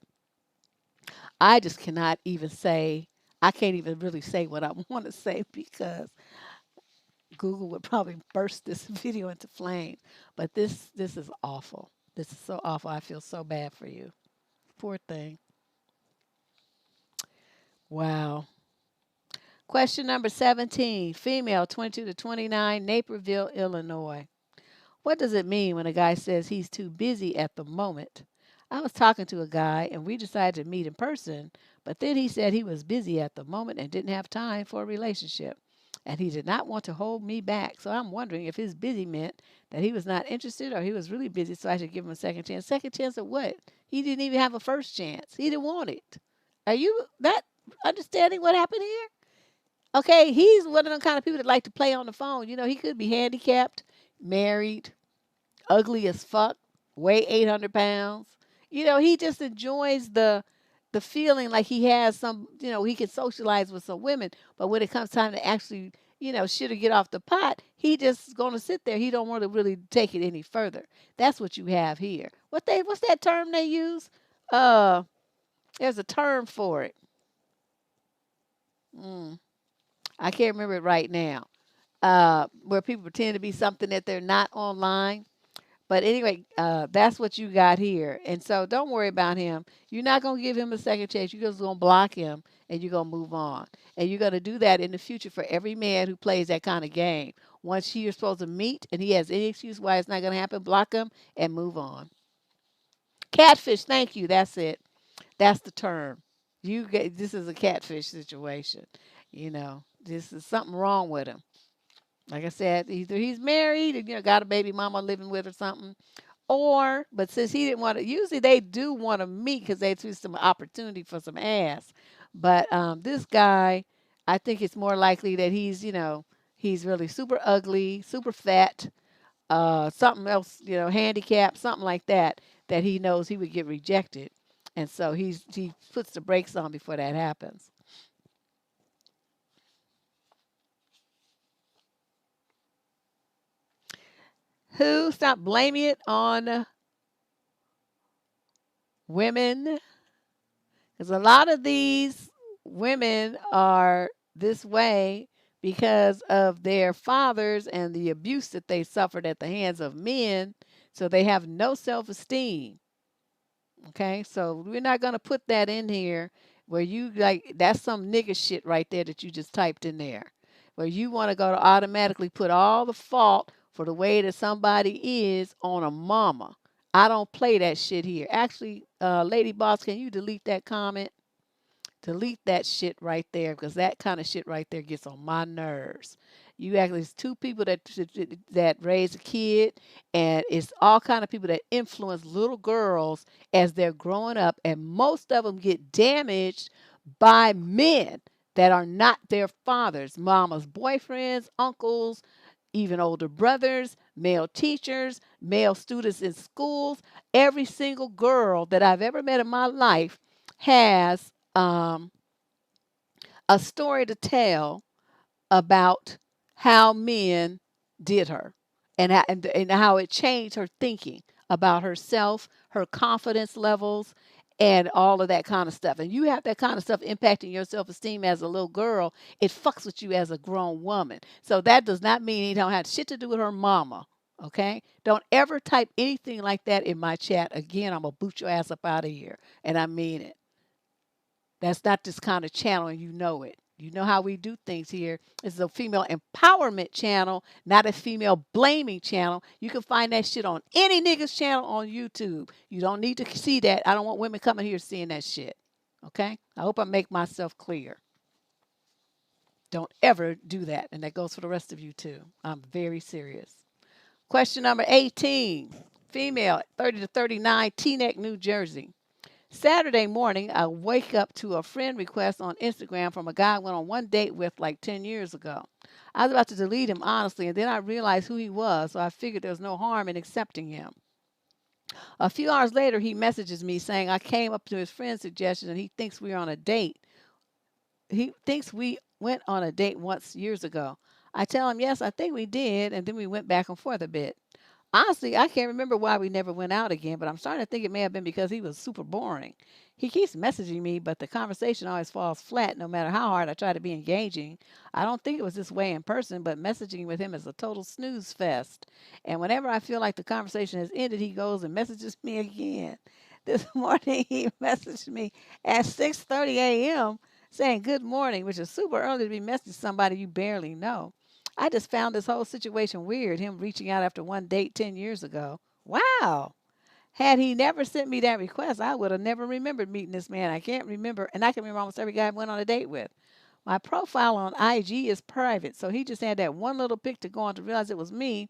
I just cannot even say, I can't even really say what I want to say because Google would probably burst this video into flames. But this is awful. This is so awful. I feel so bad for you. Poor thing. Wow. Question number 17, female, 22 to 29, Naperville, Illinois. What does it mean when a guy says he's too busy at the moment? I was talking to a guy and we decided to meet in person, but then he said he was busy at the moment and didn't have time for a relationship. And he did not want to hold me back. So I'm wondering if his busy meant that he was not interested or he was really busy, so I should give him a second chance. Second chance of what? He didn't even have a first chance. He didn't want it. Are you not understanding what happened here? Okay, he's one of the kind of people that like to play on the phone. He could be handicapped, married, ugly as fuck, weigh 800 pounds. He just enjoys the feeling like he has he can socialize with some women. But when it comes time to actually, shit or get off the pot, he just going to sit there. He don't want to really take it any further. That's what you have here. What's that term they use? Uh, there's a term for it. Mm, I can't remember it right now. Where people pretend to be something that they're not online. But anyway, that's what you got here. And so don't worry about him. You're not going to give him a second chance. You're just going to block him and you're going to move on. And you're going to do that in the future for every man who plays that kind of game. Once you're supposed to meet and he has any excuse why it's not going to happen, block him and move on. Catfish, thank you. That's it. That's the term. This is a catfish situation. This is something wrong with him. Like I said, either he's married and got a baby mama living with or something, but since he didn't want to, usually they do want to meet because they see some opportunity for some ass. But this guy, I think it's more likely that he's really super ugly, super fat, something else, handicapped, something like that, that he knows he would get rejected, and so he puts the brakes on before that happens. Who stop blaming it on women? Because a lot of these women are this way because of their fathers and the abuse that they suffered at the hands of men. So they have no self esteem. Okay, so we're not going to put that in here where you like that's some nigga shit right there that you just typed in there. Where you want to go to automatically put all the fault for the way that somebody is on a mama. I don't play that shit here. Actually, Lady Boss, can you delete that comment? Delete that shit right there because that kind of shit right there gets on my nerves. You actually, it's two people that raise a kid, and it's all kind of people that influence little girls as they're growing up, and most of them get damaged by men that are not their fathers, mama's boyfriends, uncles, even older brothers, male teachers, male students in schools. Every single girl that I've ever met in my life has a story to tell about how men did her and how it changed her thinking about herself, her confidence levels, and all of that kind of stuff. And you have that kind of stuff impacting your self esteem as a little girl, it fucks with you as a grown woman. So that does not mean it don't have shit to do with her mama. Okay? Don't ever type anything like that in my chat again. I'm gonna boot your ass up out of here. And I mean it. That's not this kind of channel, and you know it. You know how we do things here. This is a female empowerment channel, not a female blaming channel. You can find that shit on any nigga's channel on YouTube. You don't need to see that. I don't want women coming here seeing that shit. Okay? I hope I make myself clear. Don't ever do that. And that goes for the rest of you too. I'm very serious. Question number 18. Female, 30 to 39, Teaneck, New Jersey. Saturday morning, I wake up to a friend request on Instagram from a guy I went on one date with like 10 years ago. I was about to delete him, honestly, and then I realized who he was, so I figured there was no harm in accepting him. A few hours later, he messages me saying I came up to his friend's suggestion and he thinks we're on a date. He thinks we went on a date once years ago. I tell him, yes, I think we did, and then we went back and forth a bit. Honestly, I can't remember why we never went out again, but I'm starting to think it may have been because he was super boring. He keeps messaging me, but the conversation always falls flat no matter how hard I try to be engaging. I don't think it was this way in person, but messaging with him is a total snooze fest. And whenever I feel like the conversation has ended, he goes and messages me again. This morning he messaged me at 6:30 a.m. saying good morning, which is super early to be messaging somebody you barely know. I just found this whole situation weird, him reaching out after one date 10 years ago. Wow. Had he never sent me that request, I would have never remembered meeting this man. I can't remember, and I can remember almost every guy I went on a date with. My profile on IG is private, so he just had that one little pic to go on to realize it was me.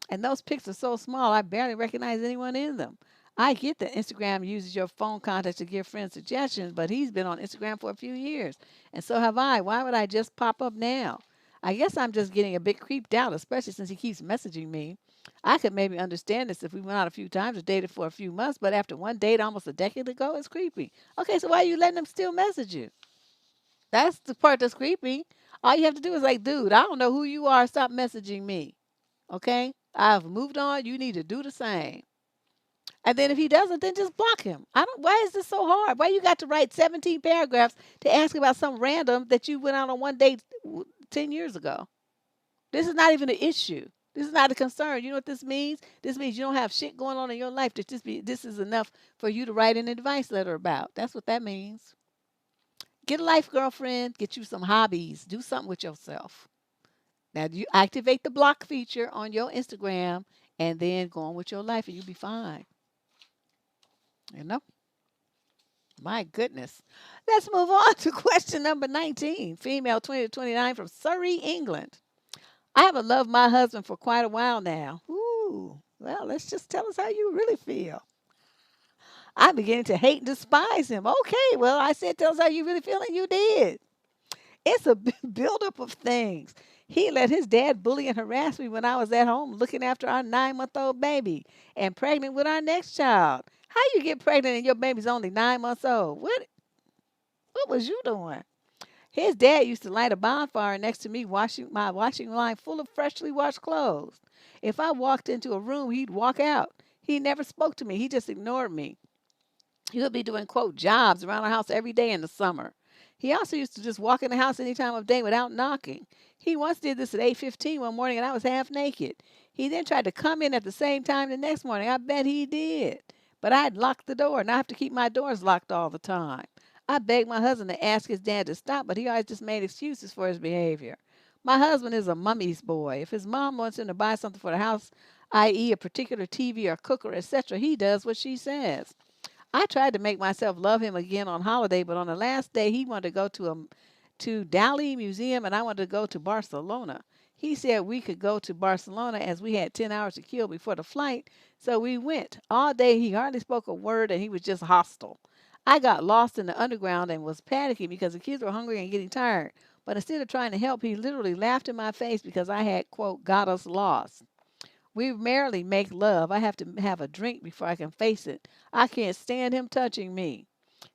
And those pics are so small, I barely recognize anyone in them. I get that Instagram uses your phone contacts to give friends suggestions, but he's been on Instagram for a few years, and so have I. Why would I just pop up now? I guess I'm just getting a bit creeped out, especially since he keeps messaging me. I could maybe understand this if we went out a few times or dated for a few months, but after one date almost a decade ago, it's creepy. Okay, so why are you letting him still message you? That's the part that's creepy. All you have to do is like, dude, I don't know who you are. Stop messaging me. Okay? I've moved on. You need to do the same. And then if he doesn't, then just block him. I don't. Why is this so hard? Why you got to write 17 paragraphs to ask about some random that you went out on one date 10 years ago? This is not even an issue. This is not a concern. You know what this means? This means you don't have shit going on in your life that this is enough for you to write an advice letter about. That's what that means. Get a life, girlfriend. Get you some hobbies. Do something with yourself. Now you activate the block feature on your Instagram and then go on with your life and you'll be fine. You know? My goodness. Let's move on to question number 19. Female 20 to 29 from Surrey, England. I haven't loved my husband for quite a while now. Ooh. Well, let's just tell us how you really feel. I'm beginning to hate and despise him. Okay, well, I said tell us how you really feel, and you did. It's a buildup of things. He let his dad bully and harass me when I was at home looking after our 9-month-old baby and pregnant with our next child. How you get pregnant and your baby's only 9 months old? What was you doing? His dad used to light a bonfire next to me, washing my washing line full of freshly washed clothes. If I walked into a room, he'd walk out. He never spoke to me. He just ignored me. He would be doing, quote, jobs around our house every day in the summer. He also used to just walk in the house any time of day without knocking. He once did this at 8:15 one morning and I was half naked. He then tried to come in at the same time the next morning. I bet he did. But I had locked the door and I have to keep my doors locked all the time. I begged my husband to ask his dad to stop, but he always just made excuses for his behavior. My husband is a mummy's boy. If his mom wants him to buy something for the house, i.e., a particular TV or cooker, etc., he does what she says. I tried to make myself love him again on holiday, but on the last day he wanted to go to Dali Museum and I wanted to go to Barcelona. He said we could go to Barcelona as we had 10 hours to kill before the flight, so we went. All day he hardly spoke a word and he was just hostile. I got lost in the underground and was panicking because the kids were hungry and getting tired. But instead of trying to help, he literally laughed in my face because I had, quote, got us lost. We merrily make love. I have to have a drink before I can face it. I can't stand him touching me.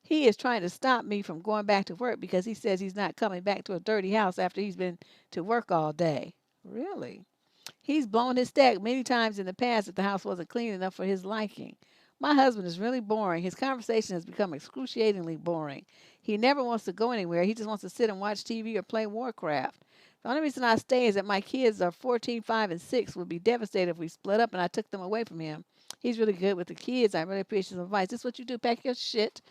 He is trying to stop me from going back to work because he says he's not coming back to a dirty house after he's been to work all day. Really? He's blown his stack many times in the past if the house wasn't clean enough for his liking. My husband is really boring. His conversation has become excruciatingly boring. He never wants to go anywhere. He just wants to sit and watch TV or play Warcraft. The only reason I stay is that my kids are 14, 5, and 6 would be devastated if we split up and I took them away from him. He's really good with the kids. I really appreciate his advice. This is what you do. Pack your shit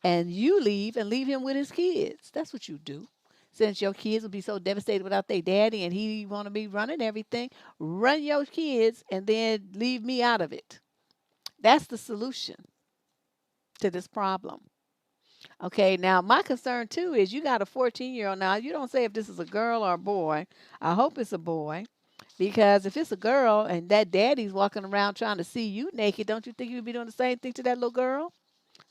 and you leave and leave him with his kids. That's what you do. since your kids will be so devastated without their daddy and he want to be running everything, run your kids and then leave me out of it. That's the solution to this problem. Okay, now my concern too is you got a 14-year-old now. You don't say if this is a girl or a boy. I hope it's a boy because if it's a girl and that daddy's walking around trying to see you naked, don't you think you'd be doing the same thing to that little girl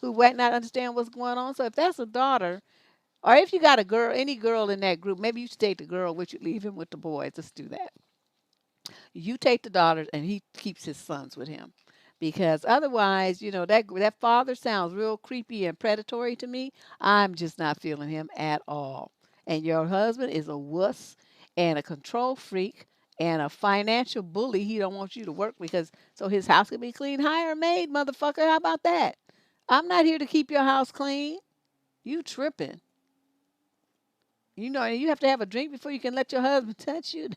who might not understand what's going on? So if that's a daughter, or if you got a girl, any girl in that group, maybe you should take the girl with you, leave him with the boys. Let's do that. You take the daughters and he keeps his sons with him. Because otherwise, that father sounds real creepy and predatory to me. I'm just not feeling him at all. And your husband is a wuss and a control freak and a financial bully. He don't want you to work because so his house can be clean. Hire a maid, motherfucker. How about that? I'm not here to keep your house clean. You tripping. You have to have a drink before you can let your husband touch you.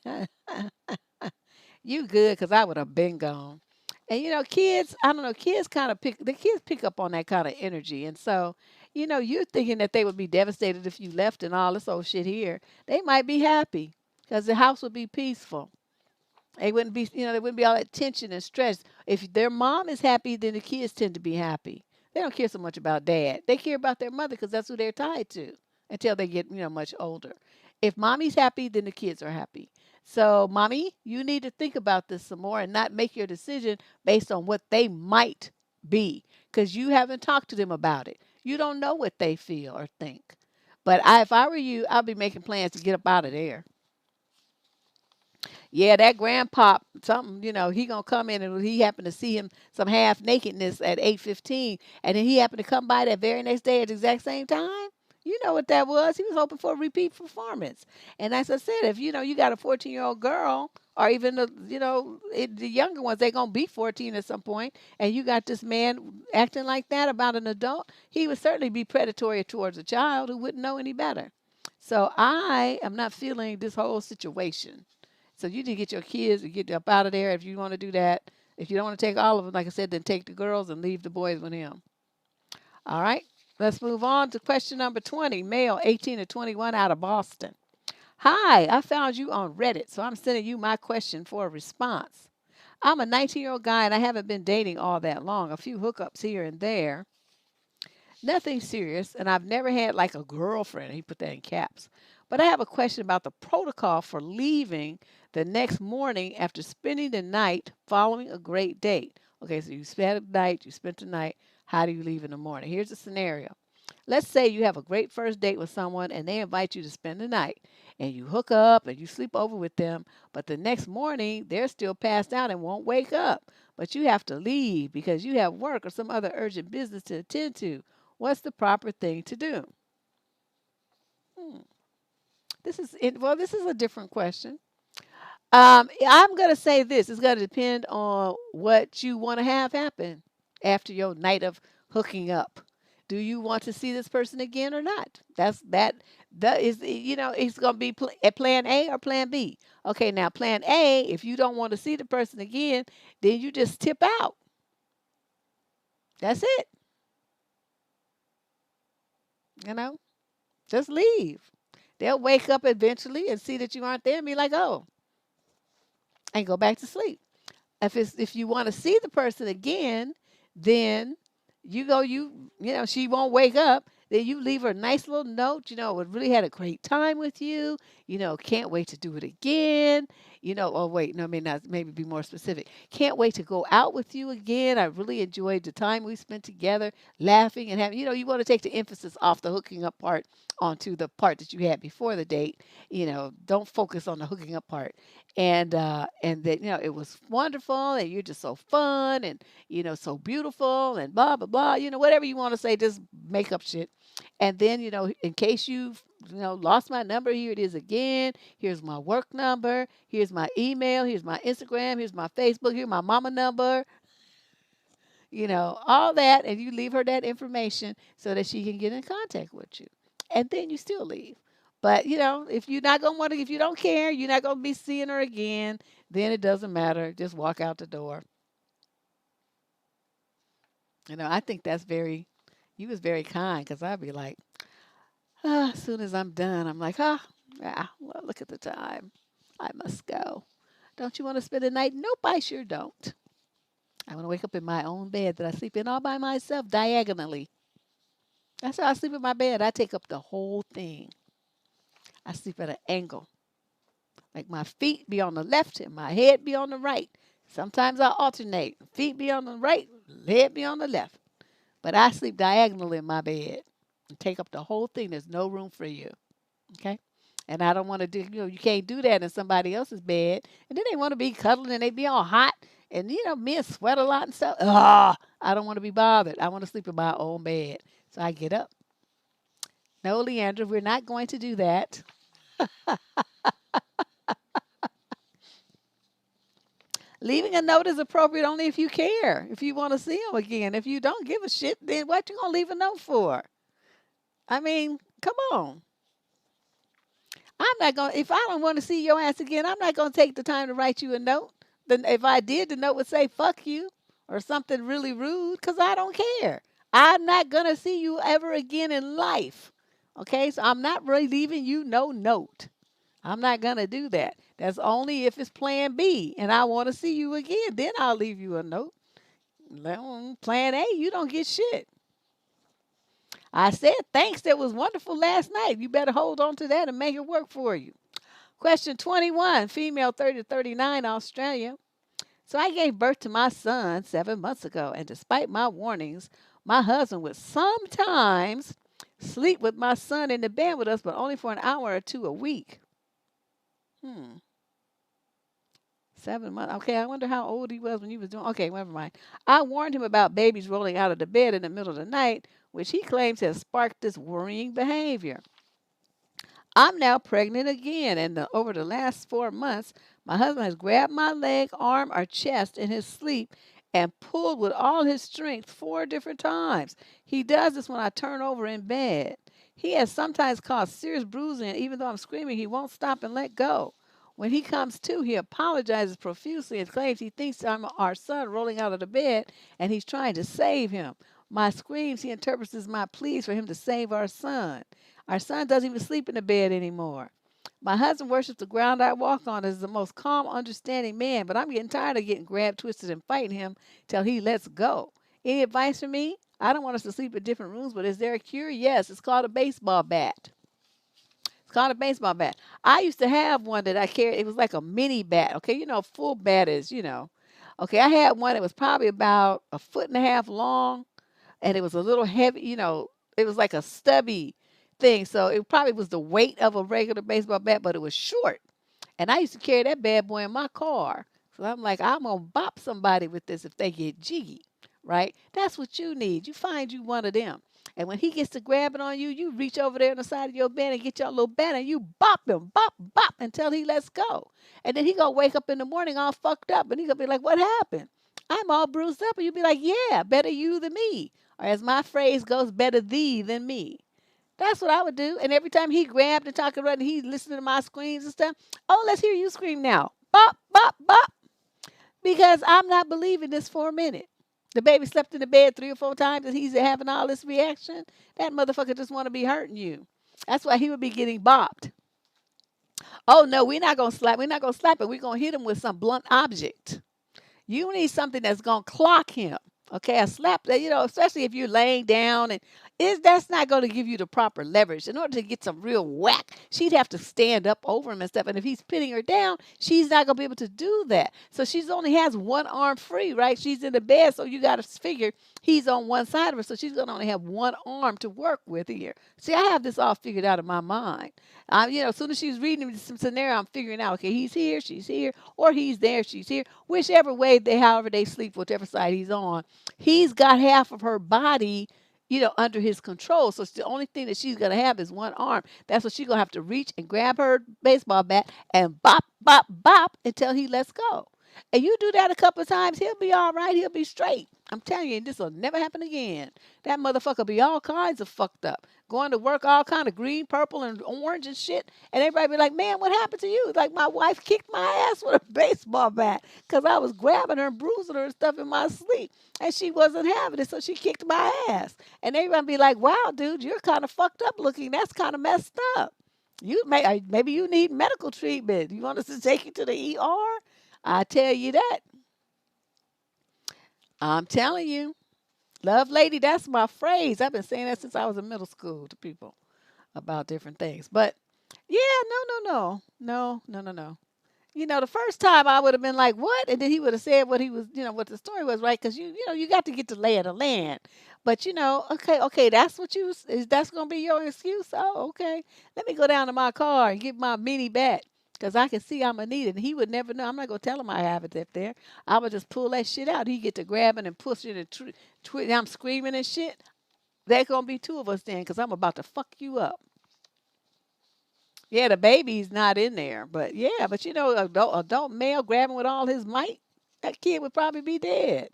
You good, 'cause I would have been gone. And kids, I don't know, kids kind of pick up on that kind of energy. And so, you're thinking that they would be devastated if you left and all this old shit here. They might be happy because the house would be peaceful. There wouldn't be all that tension and stress. If their mom is happy, then the kids tend to be happy. They don't care so much about dad. They care about their mother because that's who they're tied to until they get, much older. If mommy's happy, then the kids are happy. So, mommy, you need to think about this some more and not make your decision based on what they might be because you haven't talked to them about it. You don't know what they feel or think. But if I were you, I'd be making plans to get up out of there. Yeah, that grandpop, something, he gonna come in and he happened to see him some half nakedness at 8:15, and then he happened to come by that very next day at the exact same time. You know what that was? He was hoping for a repeat performance. And as I said, if you got a 14-year-old girl, or even the younger ones, they gonna be 14 at some point, and you got this man acting like that about an adult, he would certainly be predatory towards a child who wouldn't know any better. So I am not feeling this whole situation. So you need to get your kids and get up out of there if you want to do that. If you don't want to take all of them, like I said, then take the girls and leave the boys with him. All right. Let's move on to question number 20. Male, 18 to 21, out of Boston. Hi, I found you on Reddit, so I'm sending you my question for a response. I'm a 19-year-old guy and I haven't been dating all that long. A few hookups here and there. Nothing serious, and I've never had like a girlfriend. He put that in caps. But I have a question about the protocol for leaving the next morning after spending the night following a great date. Okay, so you spent the night, you spent the night. How do you leave in the morning? Here's a scenario. Let's say you have a great first date with someone and they invite you to spend the night and you hook up and you sleep over with them, but the next morning they're still passed out and won't wake up. But you have to leave because you have work or some other urgent business to attend to. What's the proper thing to do? Hmm. This is it. Well, this is a different question. I'm going to say this. It's going to depend on what you want to have happen after your night of hooking up. Do you want to see this person again or not? That is, it's going to be at plan A or plan B. Okay, now plan A, if you don't want to see the person again, then you just tip out. That's it. You know, just leave. They'll wake up eventually and see that you aren't there and be like, oh, and go back to sleep. If you want to see the person again, then she won't wake up. Then you leave her a nice little note. We really had a great time with you. Can't wait to do it again. Oh wait, no, maybe be more specific. Can't wait to go out with you again. I really enjoyed the time we spent together, laughing and having. You want to take the emphasis off the hooking up part onto the part that you had before the date. Don't focus on the hooking up part and that it was wonderful and you're just so fun and so beautiful and blah blah blah, whatever you want to say, just make up shit. And then in case you've lost my number, here it is again. Here's my work number, here's my email, here's my Instagram, here's my Facebook, here's my mama number, all that, and you leave her that information so that she can get in contact with you. And then you still leave. But if you're not gonna want to, if you don't care, you're not gonna be seeing her again, then it doesn't matter. Just walk out the door. I think that's very, you was very kind because I'd be like, As soon as I'm done, I'm like, well, look at the time. I must go. Don't you want to spend the night? Nope, I sure don't. I want to wake up in my own bed that I sleep in all by myself diagonally. That's how I sleep in my bed. I take up the whole thing. I sleep at an angle. Like my feet be on the left and my head be on the right. Sometimes I alternate. Feet be on the right, head be on the left. But I sleep diagonally in my bed and take up the whole thing. There's no room for you. Okay? And I don't want to do, you can't do that in somebody else's bed. And then they want to be cuddling and they be all hot. And, men sweat a lot and stuff. I don't want to be bothered. I want to sleep in my own bed. So I get up. No, Leandra, we're not going to do that. Leaving a note is appropriate only if you care, if you want to see them again. If you don't give a shit, then what you gonna leave a note for? I mean, come on. I'm not gonna. If I don't want to see your ass again, I'm not gonna take the time to write you a note. Then if I did, the note would say "fuck you" or something really rude, because I don't care. I'm not gonna see you ever again in life. Okay, so I'm not really leaving you no note. I'm not gonna do that. That's only if it's plan B and I want to see you again. Then I'll leave you a note. Plan A, you don't get shit. I said thanks. That was wonderful last night. You better hold on to that and make it work for you. Question 21, female 30 to 39, Australia. So I gave birth to my son 7 months ago, and despite my warnings, my husband would sometimes sleep with my son in the bed with us, but only for an hour or two a week. Hmm. 7 months. Okay, I wonder how old he was when he was doing. Okay, never mind. I warned him about babies rolling out of the bed in the middle of the night, which he claims has sparked this worrying behavior. I'm now pregnant again, and over the last 4 months, my husband has grabbed my leg, arm, or chest in his sleep and pulled with all his strength 4 different times. He does this when I turn over in bed. He has sometimes caused serious bruising, and even though I'm screaming, he won't stop and let go. When he comes to, he apologizes profusely and claims he thinks I'm our son rolling out of the bed and he's trying to save him. My screams he interprets as my pleas for him to save our son. Our son doesn't even sleep in the bed anymore. My husband worships the ground I walk on as the most calm, understanding man, but I'm getting tired of getting grabbed, twisted, and fighting him till he lets go. Any advice for me? I don't want us to sleep in different rooms, but is there a cure? Yes, it's called a baseball bat. It's called a baseball bat. I used to have one that I carried. It was like a mini bat. Okay, full bat is. Okay, I had one that was probably about a foot and a half long, and it was a little heavy. It was like a stubby thing. So it probably was the weight of a regular baseball bat, but it was short. And I used to carry that bad boy in my car. So I'm like, I'm gonna bop somebody with this if they get jiggy, right? That's what you need. You find you one of them. And when he gets to grabbing on you, you reach over there on the side of your bed and get your little bat and you bop him, bop, bop until he lets go. And then he gonna wake up in the morning all fucked up and he gonna be like, what happened? I'm all bruised up. And you be like, yeah, better you than me. Or as my phrase goes, better thee than me. That's what I would do. And every time he grabbed and talking about it, he listened to my screams and stuff. Oh, let's hear you scream now. Bop, bop, bop. Because I'm not believing this for a minute. The baby slept in the bed 3 or 4 times and he's having all this reaction. That motherfucker just want to be hurting you. That's why he would be getting bopped. Oh no, we're not gonna slap. We're not gonna slap it. We're gonna hit him with some blunt object. You need something that's gonna clock him. Okay, a slap that especially if you're laying down and is that's not going to give you the proper leverage. In order to get some real whack, she'd have to stand up over him and stuff. And if he's pinning her down, she's not going to be able to do that. So she's only has one arm free, right? She's in the bed, so you got to figure he's on one side of her, so she's going to only have one arm to work with here. See, I have this all figured out in my mind. As soon as she's reading some scenario, I'm figuring out, okay, he's here, she's here, or he's there, she's here. Whichever way however they sleep, whichever side he's on, he's got half of her body, under his control. So it's the only thing that she's going to have is one arm. That's what she's going to have to reach and grab her baseball bat and bop, bop, bop until he lets go. And you do that a couple of times, he'll be all right. He'll be straight. I'm telling you, this will never happen again. That motherfucker be all kinds of fucked up. Going to work all kind of green, purple, and orange and shit. And everybody be like, man, what happened to you? Like my wife kicked my ass with a baseball bat because I was grabbing her and bruising her and stuff in my sleep. And she wasn't having it, so she kicked my ass. And everybody be like, wow, dude, you're kind of fucked up looking. That's kind of messed up. Maybe you need medical treatment. You want us to take you to the ER? I tell you that. I'm telling you. Love lady, that's my phrase. I've been saying that since I was in middle school to people about different things. But yeah, no. The first time I would have been like, "What?" And then he would have said what he was, what the story was, right? Because you got to get the lay of the land. But okay, that's what that's gonna be your excuse. Oh, okay. Let me go down to my car and get my mini bat because I can see I'm gonna need it. And he would never know. I'm not gonna tell him I have it up there. I would just pull that shit out. He get to grabbing and pushing and I'm screaming and shit. There's gonna be two of us then because I'm about to fuck you up. Yeah, the baby's not in there, but yeah, but adult male grabbing with all his might, that kid would probably be dead.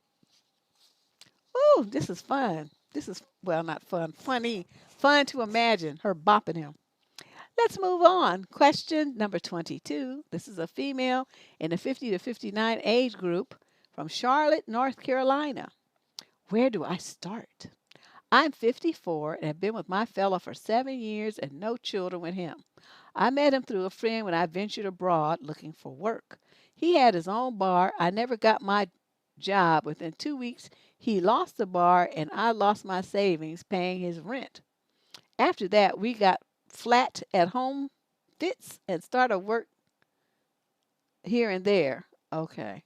Ooh, this is fun. This is well, not fun, funny, fun to imagine her bopping him. Let's move on. Question number 22. This is a female in the 50 to 59 age group from Charlotte, North Carolina. Where do I start? I'm 54 and have been with my fella for 7 years and no children with him. I met him through a friend when I ventured abroad looking for work. He had his own bar. I never got my job. Within 2 weeks, he lost the bar and I lost my savings paying his rent. After that, we got flat at home fits and started work here and there. Okay.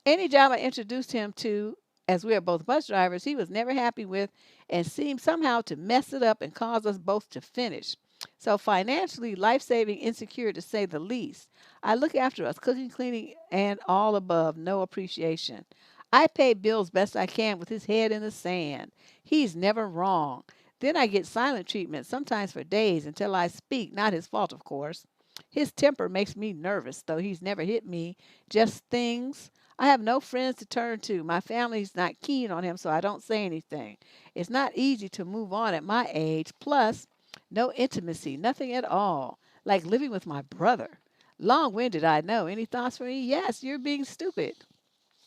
Any job I introduced him to, as we are both bus drivers, he was never happy with and seemed somehow to mess it up and cause us both to finish. So financially, life-saving, insecure to say the least. I look after us, cooking, cleaning, and all above, no appreciation. I pay bills best I can with his head in the sand. He's never wrong. Then I get silent treatment, sometimes for days, until I speak. Not his fault, of course. His temper makes me nervous, though he's never hit me. Just things. I have no friends to turn to. My family's not keen on him, so I don't say anything. It's not easy to move on at my age. Plus, no intimacy, nothing at all. Like living with my brother. Long winded, I know. Any thoughts for me? Yes, you're being stupid.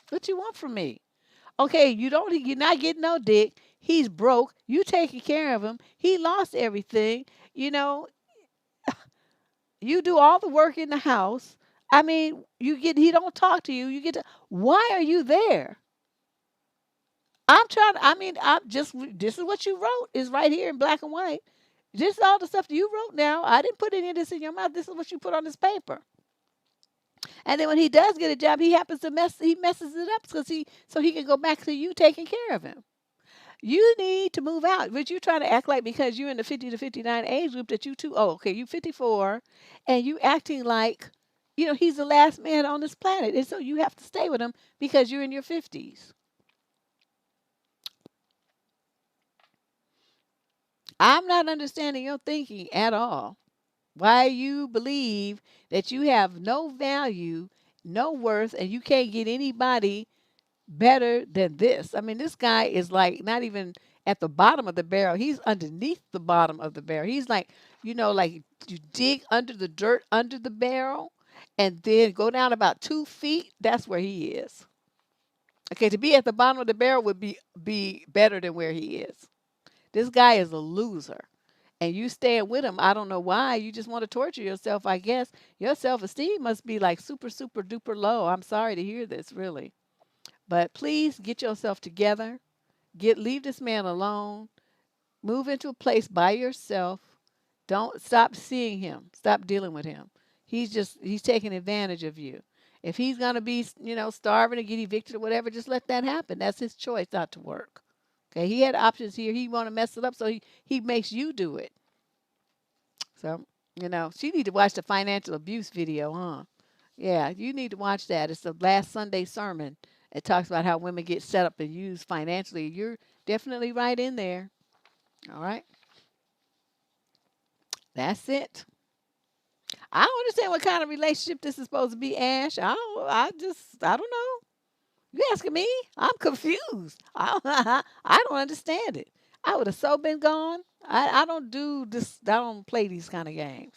What you want from me? Okay, you're not getting no dick. He's broke. You taking care of him. He lost everything. You know, you do all the work in the house. I mean, he don't talk to you. You get to why are you there? This is what you wrote is right here in black and white. This is all the stuff that you wrote now. I didn't put any of this in your mouth. This is what you put on this paper. And then when he does get a job, he messes it up so he can go back to you taking care of him. You need to move out. But you're trying to act like because you're in the 50 to 59 age group that you too, oh, okay, you 54 and you acting like, he's the last man on this planet. And so you have to stay with him because you're in your 50s. I'm not understanding your thinking at all. Why you believe that you have no value, no worth, and you can't get anybody better than this. I mean, this guy is like not even at the bottom of the barrel. He's underneath the bottom of the barrel. He's like, like you dig under the dirt under the barrel and then go down about 2 feet. That's where he is. Okay, to be at the bottom of the barrel would be better than where he is. This guy is a loser. And you staying with him, I don't know why. You just want to torture yourself, I guess. Your self-esteem must be like super, super duper low. I'm sorry to hear this, really. But please get yourself together. Leave this man alone. Move into a place by yourself. Don't stop seeing him. Stop dealing with him. He's taking advantage of you. If he's gonna be, starving or get evicted or whatever, just let that happen. That's his choice not to work. Okay, he had options here. He want to mess it up, so he makes you do it. So, she need to watch the financial abuse video, huh? Yeah, you need to watch that. It's the last Sunday sermon. It talks about how women get set up and used financially. You're definitely right in there. All right. That's it. I don't understand what kind of relationship this is supposed to be, Ash. I don't know. You asking me? I'm confused. I don't understand it. I would have so been gone. I don't do this. I don't play these kind of games.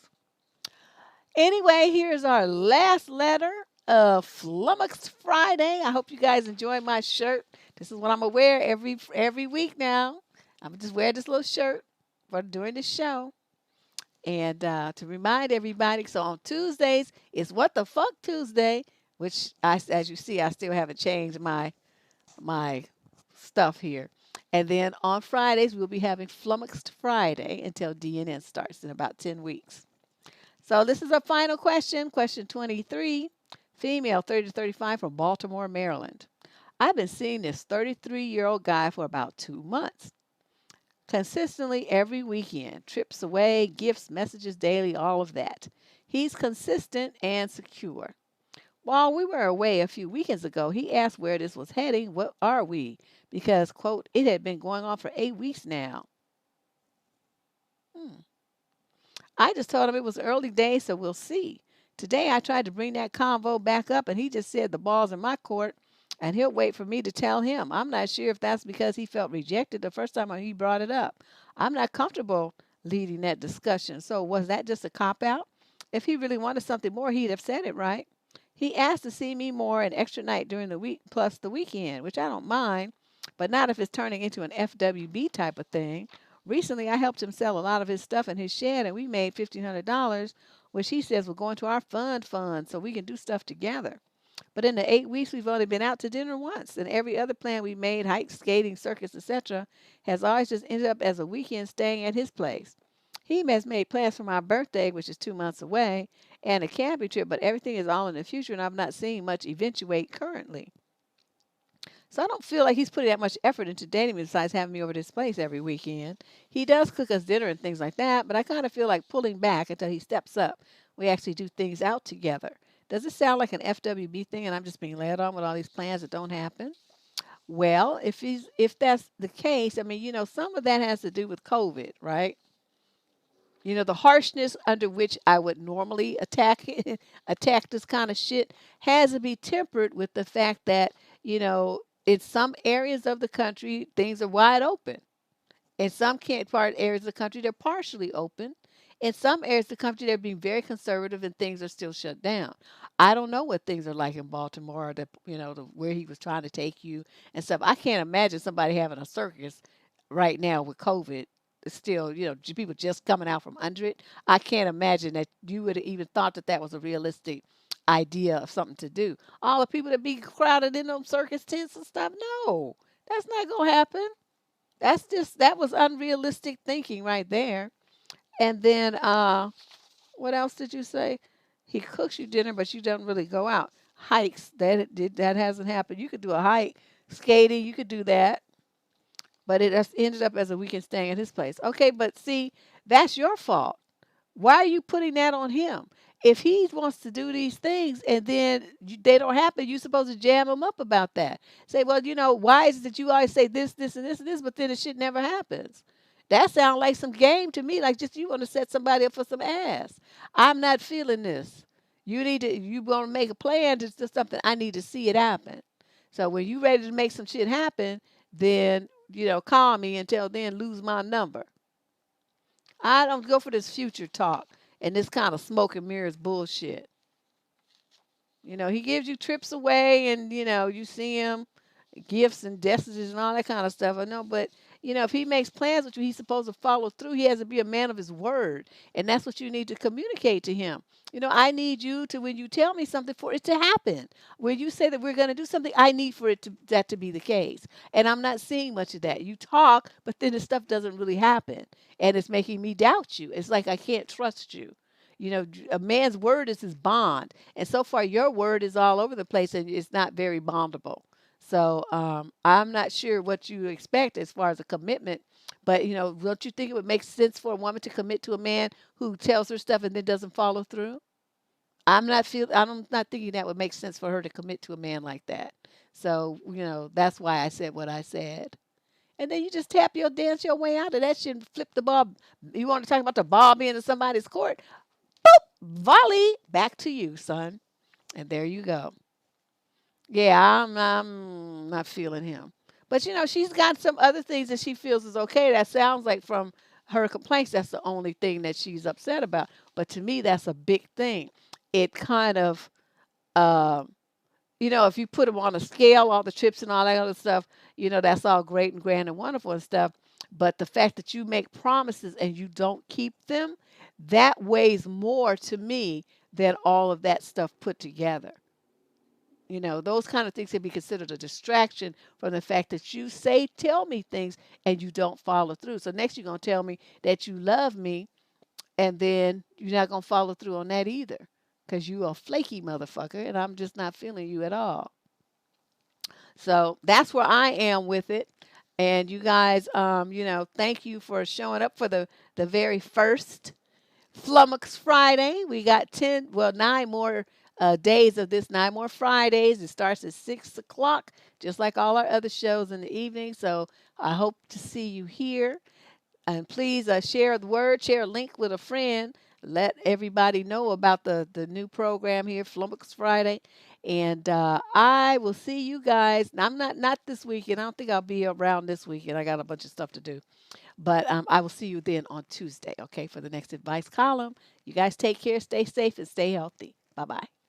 Anyway, here's our last letter of Flummoxed Friday. I hope you guys enjoy my shirt. This is what I'm gonna wear every week now. I'm gonna just wear this little shirt for during the show. And to remind everybody, so on Tuesdays is What the Fuck Tuesday, which as you see, I still haven't changed my stuff here. And then on Fridays, we'll be having Flummoxed Friday until DNN starts in about 10 weeks. So this is our final question, question 23, female 30 to 35 from Baltimore, Maryland. I've been seeing this 33-year-old guy for about 2 months. Consistently every weekend, trips away, gifts, messages daily, all of that. He's consistent and secure. While we were away a few weekends ago, he asked where this was heading. What are we? Because, quote, it had been going on for 8 weeks now. Hmm. I just told him it was early days, so we'll see. Today I tried to bring that convo back up, and he just said the ball's in my court, and he'll wait for me to tell him. I'm not sure if that's because he felt rejected the first time he brought it up. I'm not comfortable leading that discussion. So was that just a cop out? If he really wanted something more, he'd have said it, right? He asked to see me more an extra night during the week plus the weekend, which I don't mind, but not if it's turning into an FWB type of thing. Recently, I helped him sell a lot of his stuff in his shed, and we made $1,500, which he says will go into our fund so we can do stuff together. But in the 8 weeks, we've only been out to dinner once, and every other plan we made, hikes, skating, circus, etc., has always just ended up as a weekend staying at his place. He has made plans for my birthday, which is 2 months away, and a camping trip, but everything is all in the future, and I'm not seeing much eventuate currently. So I don't feel like he's putting that much effort into dating me besides having me over to his place every weekend. He does cook us dinner and things like that, but I kind of feel like pulling back until he steps up. We actually do things out together. Does it sound like an FWB thing and I'm just being led on with all these plans that don't happen? Well, if that's the case, I mean, some of that has to do with COVID, right? The harshness under which I would normally attack this kind of shit has to be tempered with the fact that, in some areas of the country, things are wide open. In some part areas of the country, they're partially open. In some areas of the country, they're being very conservative and things are still shut down. I don't know what things are like in Baltimore, where he was trying to take you and stuff. I can't imagine somebody having a circus right now with COVID. It's still, people just coming out from under it. I can't imagine that you would have even thought that that was a realistic idea of something to do. All the people that be crowded in them circus tents and stuff, no, that's not going to happen. That was unrealistic thinking right there. And then what else did you say? He cooks you dinner, but you don't really go out. Hikes, that hasn't happened. You could do a hike, skating, you could do that, but it has ended up as a weekend staying at his place. Okay, but see, that's your fault. Why are you putting that on him? If he wants to do these things and then they don't happen, you're supposed to jam him up about that. Say, well, why is it that you always say this, this, and this, and this, but then the shit never happens? That sounds like some game to me, like just you want to set somebody up for some ass. I'm not feeling this. You want to make a plan to do something, I need to see it happen. So when you ready to make some shit happen, then, call me. Until then, lose my number. I don't go for this future talk and this kind of smoke and mirrors bullshit. He gives you trips away and, you see him, gifts and destinies and all that kind of stuff. I know, but, if he makes plans with you, he's supposed to follow through. He has to be a man of his word. And that's what you need to communicate to him. I need you to, when you tell me something, for it to happen. When you say that we're going to do something, I need for that to be the case. And I'm not seeing much of that. You talk, but then the stuff doesn't really happen. And it's making me doubt you. It's like I can't trust you. A man's word is his bond. And so far, your word is all over the place and it's not very bondable. So I'm not sure what you expect as far as a commitment. But, don't you think it would make sense for a woman to commit to a man who tells her stuff and then doesn't follow through? I'm not thinking that would make sense for her to commit to a man like that. So, that's why I said what I said. And then you just dance your way out of that shit and flip the ball. You want to talk about the ball being in somebody's court? volley back to you, son. And there you go. Yeah, I'm not feeling him. But she's got some other things that she feels is okay. That sounds like from her complaints, that's the only thing that she's upset about. But to me, that's a big thing. It kind of, um, if you put them on a scale, all the trips and all that other stuff, that's all great and grand and wonderful and stuff. But the fact that you make promises and you don't keep them, that weighs more to me than all of that stuff put together. Those kind of things can be considered a distraction from the fact that you say, tell me things and you don't follow through. So next you're going to tell me that you love me and then you're not going to follow through on that either because you a flaky motherfucker and I'm just not feeling you at all. So that's where I am with it. And you guys, thank you for showing up for the very first Flummoxed Friday. We got 9 more days of this, 9 more Fridays. It starts at 6 o'clock, just like all our other shows in the evening. So I hope to see you here. And please share the word, share a link with a friend. Let everybody know about the new program here, Flummoxed Friday. And I will see you guys. I'm not this weekend. I don't think I'll be around this weekend. I got a bunch of stuff to do. But I will see you then on Tuesday, okay, for the next advice column. You guys take care, stay safe, and stay healthy. Bye bye.